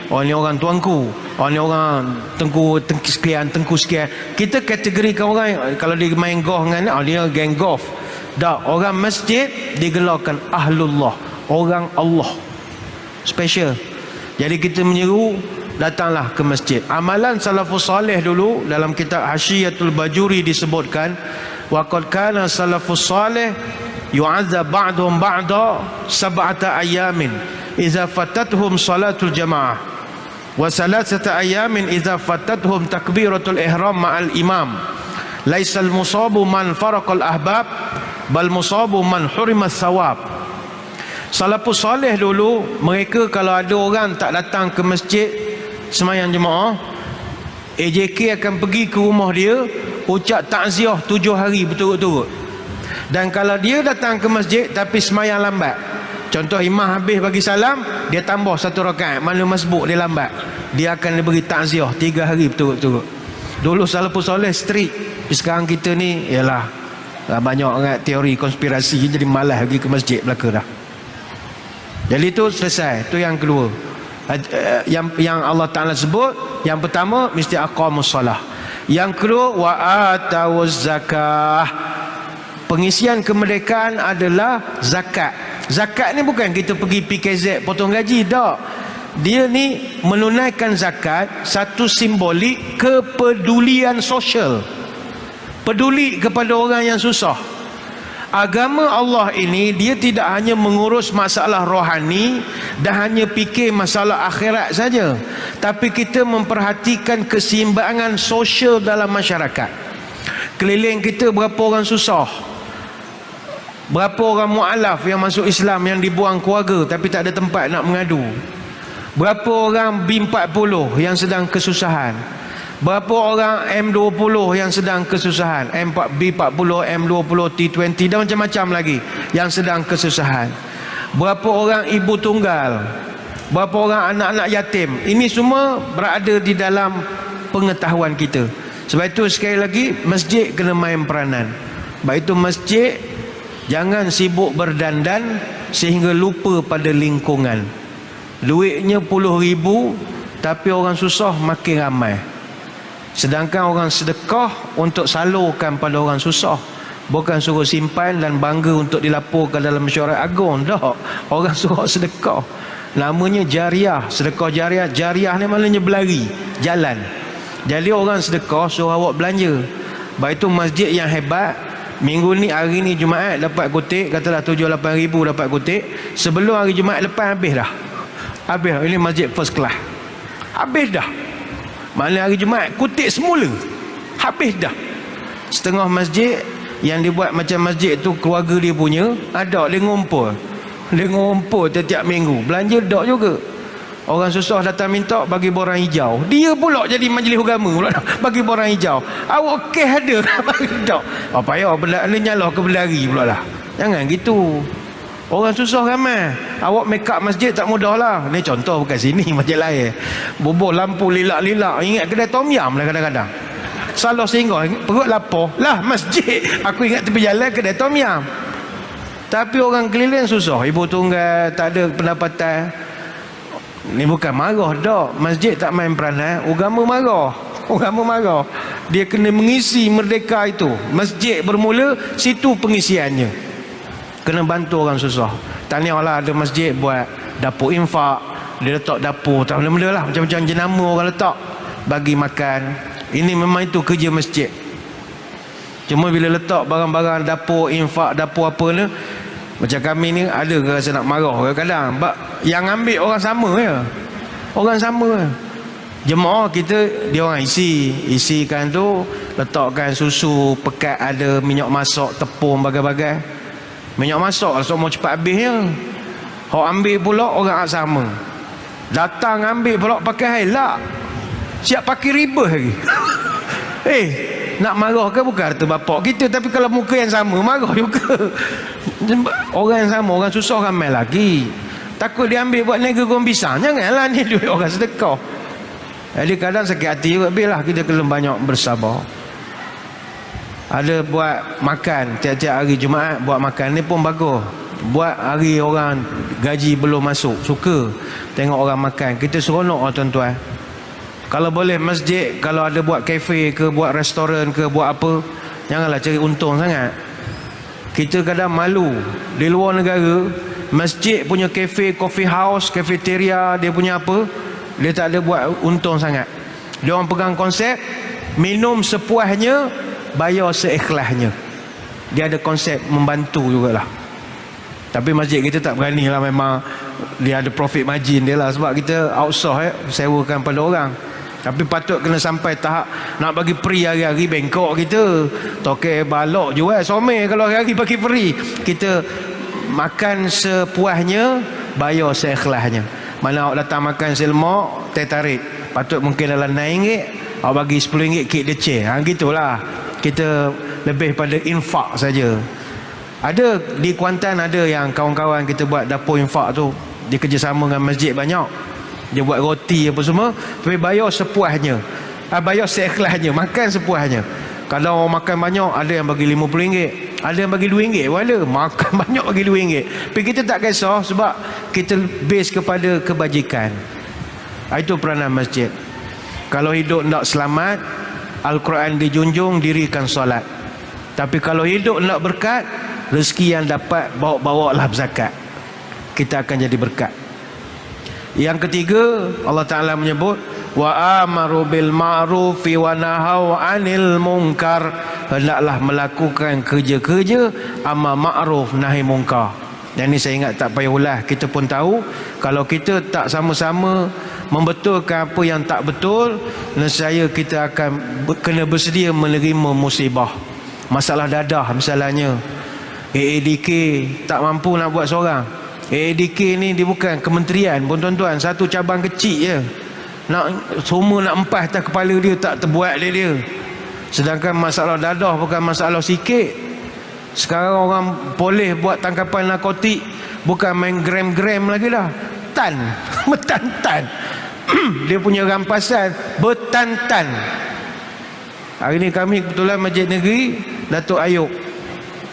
orang ni orang tuanku, orang ni orang tengku sekian. Kita kategorikan orang, kalau dia main golf dengan dia geng golf. Dah, orang masjid digelarkan ahlullah, orang Allah special. Jadi kita menyeru, datanglah ke masjid. Amalan salafus salih dulu dalam kitab Hasyiatul Bajuri disebutkan, wa qad kana salafus salih yu'adzab ba'dhum ba'da sab'ata ayamin idza fatatuhum salatul jamaah wa salasata ayamin idza fatatuhum takbiratul ihram ma'al imam. Laisal musabu man faraqal ahbab bal musabu man hurima thawab. Salafus salih dulu, mereka kalau ada orang tak datang ke masjid semayang jemaah, AJK akan pergi ke rumah dia, ucap takziah 7 hari berturut-turut. Dan kalau dia datang ke masjid tapi semayang lambat, contoh imam habis bagi salam, dia tambah 1 rakaat, mana masbuk dia lambat, dia akan diberi takziah 3 hari berturut-turut. Dulu salafus soleh strict. Sekarang kita ni ialah banyak orang teori konspirasi, jadi malas pergi ke masjid belaka dah. Jadi itu selesai. Itu yang kedua. Yang Allah Ta'ala sebut, yang pertama mesti aqamus salah. Yang kedua wa atawuz zakah. Pengisian kemerdekaan adalah zakat. Zakat ni bukan kita pergi PKZ potong gaji, tak. Dia ni menunaikan zakat, satu simbolik kepedulian sosial. Peduli kepada orang yang susah. Agama Allah ini dia tidak hanya mengurus masalah rohani dan hanya fikir masalah akhirat saja, tapi kita memperhatikan keseimbangan sosial dalam masyarakat. Keliling kita berapa orang susah, berapa orang mu'alaf yang masuk Islam yang dibuang keluarga tapi tak ada tempat nak mengadu, berapa orang B40 yang sedang kesusahan, berapa orang M20 yang sedang kesusahan, B40, M20, T20 dan macam-macam lagi yang sedang kesusahan. Berapa orang ibu tunggal, berapa orang anak-anak yatim. Ini semua berada di dalam pengetahuan kita. Sebab itu sekali lagi, masjid kena main peranan. Sebab itu masjid jangan sibuk berdandan sehingga lupa pada lingkungan. Duitnya puluh ribu tapi orang susah makin ramai. Sedangkan orang sedekah untuk salurkan pada orang susah, bukan suruh simpan dan bangga untuk dilaporkan dalam mesyuarat agung. Tak, orang suruh sedekah. Namanya jariah, sedekah jariah. Jariah ni maknanya berlari, jalan. Jadi orang sedekah suruh awak belanja. Baik itu masjid yang hebat, minggu ni, hari ni Jumaat dapat kutip, katalah 7-8 ribu dapat kutip. Sebelum hari Jumaat lepas habis dah. Habis. Ini masjid first class, habis dah. Maknanya hari Jumaat kutip semula, habis dah. Setengah masjid yang dibuat macam masjid tu keluarga dia punya, ada dia ngumpul tiap minggu belanja. Dak juga orang susah datang minta bagi borang hijau, dia pula jadi majlis agama pula bagi borang hijau. Awak kes ada bagi dak. Apa payah benda ni nyalah ke berlari pula lah. Jangan gitu. Orang susah ramai. Awak make up masjid tak mudah lah. Ni contoh bukan sini, masjid lain. Bubuh lampu lilak-lilak. Ingat kedai tom yam lah kadang-kadang. Salah singgah, perut lapar. Lah masjid. Aku ingat tepi jalan kedai tom yam. Tapi orang keliling susah. Ibu tunggal, tak ada pendapatan. Ni bukan marah dak. Masjid tak main peranan. Agama marah. Agama marah. Dia kena mengisi merdeka itu. Masjid bermula, situ pengisiannya. Kena bantu orang susah. Tahniahlah ada masjid buat dapur infak. Dia letak dapur, tak benda-benda lah, macam-macam jenama orang letak bagi makan. Ini memang itu kerja masjid. Cuma bila letak barang-barang dapur infak, dapur apa ni, macam kami ni ada ke rasa nak marah kadang-kadang. Yang ambil orang sama ya. Orang sama. Jemaah kita dia orang isikan tu, letakkan susu, pekat ada, minyak masak, tepung, bagai-bagai. Minyak masak so mau cepat habisnya. Hok ambil pula orang sama. Datang ambil pula pakai helak. Siap pakai riba lagi. Nak marah ke bukan harta bapak kita, tapi kalau muka yang sama marah juga. Orang yang sama, orang susah ramai lagi. Takut dia ambil buat niaga goreng pisang. Janganlah ni duit orang sedekah. Jadi kadang sakit hati juga. Biarlah kita kena banyak bersabar. Ada buat makan tiap-tiap hari Jumaat, buat makan ni pun bagus. Buat hari orang gaji belum masuk, suka tengok orang makan. Kita seronok lah tuan-tuan. Kalau boleh masjid, kalau ada buat kafe ke, buat restoran ke, buat apa, janganlah cari untung sangat. Kita kadang malu. Di luar negara, masjid punya kafe, coffee house, cafeteria, dia punya apa, dia tak ada buat untung sangat. Dia orang pegang konsep minum sepuasnya, bayar seikhlasnya. Dia ada konsep membantu jugalah. Tapi masjid kita tak berani lah. Memang dia ada profit margin dia lah. Sebab kita outsource sewakan pada orang. Tapi patut kena sampai tahap nak bagi free hari-hari. Bengkok kita tokek balok jual somel kalau hari-hari bagi free. Kita makan sepuasnya, bayar seikhlasnya. Mana awak datang makan selmok, teh tarik, patut mungkin dalam RM9, awak bagi RM10 kek deceh. Gitulah. Kita lebih pada infak saja. Ada di Kuantan, ada yang kawan-kawan kita buat dapur infak tu. Dia kerjasama dengan masjid banyak. Dia buat roti apa semua, tapi bayar sepuasnya. Bayar seikhlasnya, makan sepuasnya. Kalau orang makan banyak, ada yang bagi RM50, ada yang bagi RM2 pun ada. Makan banyak bagi RM2. Tapi kita tak kisah sebab kita base kepada kebajikan. Itu peranan masjid. Kalau hidup tak selamat, Al-Quran dijunjung, dirikan solat. Tapi kalau hidup nak berkat, rezeki yang dapat bawa-bawa lah zakat. Kita akan jadi berkat. Yang ketiga, Allah Ta'ala menyebut wa amaru bil ma'rufi wa nahau anil munkar. hendaklah melakukan kerja-kerja amal ma'ruf nahi munkar. Dan ini saya ingat tak payah ulas, kita pun tahu kalau kita tak sama-sama membetulkan apa yang tak betul, nescaya kita akan kena bersedia menerima musibah. Masalah dadah misalnya, AADK tak mampu nak buat seorang. AADK ni dia bukan kementerian pun tuan-tuan, satu cabang kecil je. Nak semua nak empas atas kepala dia, tak terbuat dia. Sedangkan masalah dadah bukan masalah sikit. Sekarang orang boleh buat tangkapan narkotik bukan main gram-gram lagi dah, tan, bertan-tan. Dia punya rampasan bertan-tan. Hari ni kami kebetulan Masjid Negeri, Datuk Ayub,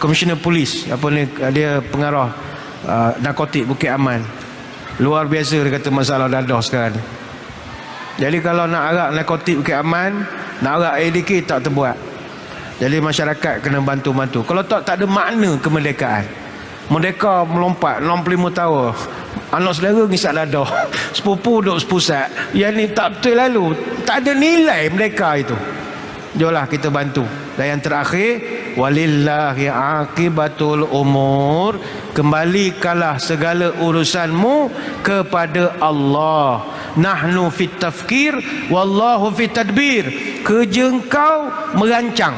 Komisioner Polis, apa ni, dia pengarah narkotik Bukit Aman. Luar biasa dia kata masalah dadah sekarang. Jadi kalau nak arak narkotik Bukit Aman, nak arak ADK tak terbuat. Jadi masyarakat kena bantu-bantu. Kalau tak ada makna kemerdekaan. Merdeka melompat 65 tahun. Anak saudara ngisap dadah, sepupu duduk sepusat. Yang ni tak betul lalu. Tak ada nilai merdeka itu. Jomlah kita bantu. Dan yang terakhir, walillahi aqibatul umur, kembalikanlah segala urusanmu kepada Allah. Nahnu fit tafkir wallahu fit tadbir. Kerja engkau merancang,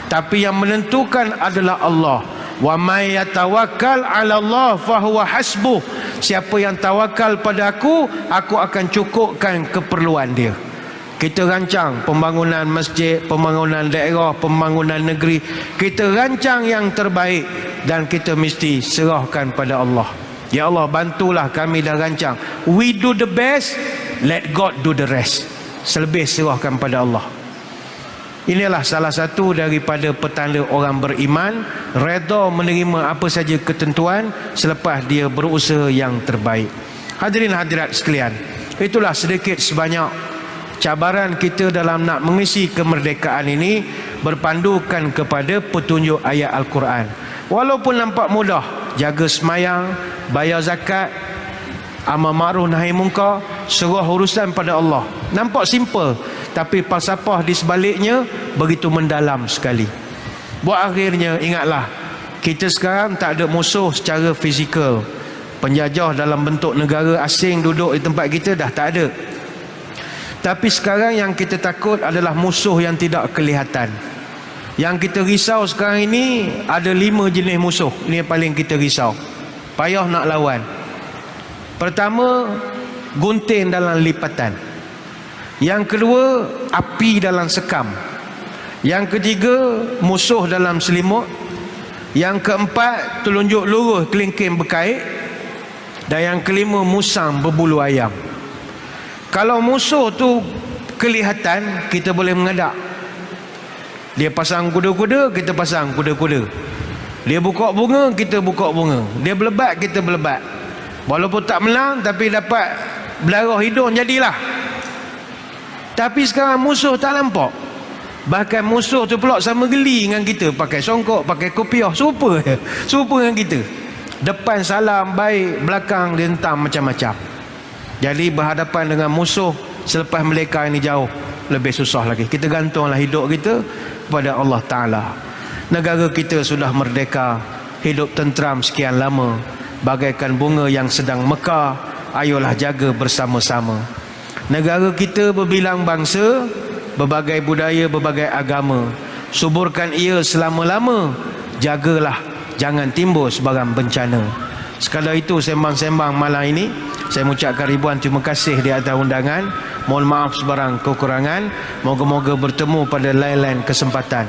tapi yang menentukan adalah Allah. Wa may yatawakkal 'ala Allah fahuwa hasbuh. Siapa yang tawakal pada aku akan cukupkan keperluan dia. Kita rancang pembangunan masjid, pembangunan daerah, pembangunan negeri. Kita rancang yang terbaik dan kita mesti serahkan pada Allah. Ya Allah, bantulah kami dah rancang. We do the best, let God do the rest. Selebih serahkan pada Allah. Inilah salah satu daripada petanda orang beriman, redha menerima apa saja ketentuan selepas dia berusaha yang terbaik. Hadirin hadirat sekalian, itulah sedikit sebanyak cabaran kita dalam nak mengisi kemerdekaan ini berpandukan kepada petunjuk ayat Al-Quran. Walaupun nampak mudah, jaga semayang, bayar zakat, amal ma'ruf nahi munkar, serah urusan pada Allah. Nampak simple, tapi falsafah di sebaliknya begitu mendalam sekali. Buat akhirnya ingatlah, kita sekarang tak ada musuh secara fizikal. Penjajah dalam bentuk negara asing duduk di tempat kita dah tak ada. Tapi sekarang yang kita takut adalah musuh yang tidak kelihatan. Yang kita risau sekarang ini ada 5 jenis musuh. Ini yang paling kita risau, payah nak lawan. Pertama, gunting dalam lipatan. Yang kedua, api dalam sekam. Yang ketiga, musuh dalam selimut. Yang keempat, telunjuk lurus kelingking berkait. Dan yang kelima, musang berbulu ayam. Kalau musuh tu kelihatan, kita boleh mengadak. Dia pasang kuda-kuda, kita pasang kuda-kuda. Dia buka bunga, kita buka bunga. Dia berlebat, kita berlebat. Walaupun tak menang, tapi dapat belarah hidung jadilah. Tapi sekarang musuh tak nampak. Bahkan musuh tu pula sama geli dengan kita, pakai songkok, pakai kopiah, serupa dengan kita. Depan salam baik, belakang dia hentam macam-macam. Jadi berhadapan dengan musuh selepas mereka ini jauh lebih susah lagi. Kita gantunglah hidup kita kepada Allah Ta'ala. Negara kita sudah merdeka, hidup tenteram sekian lama, bagaikan bunga yang sedang mekar. Ayolah jaga bersama-sama. Negara kita berbilang bangsa, berbagai budaya, berbagai agama. Suburkan ia selama-lama. Jagalah, jangan timbul sebarang bencana. Sekadar itu sembang-sembang malam ini. Saya mengucapkan ribuan terima kasih di atas undangan. Mohon maaf sebarang kekurangan. Moga-moga bertemu pada lain-lain kesempatan.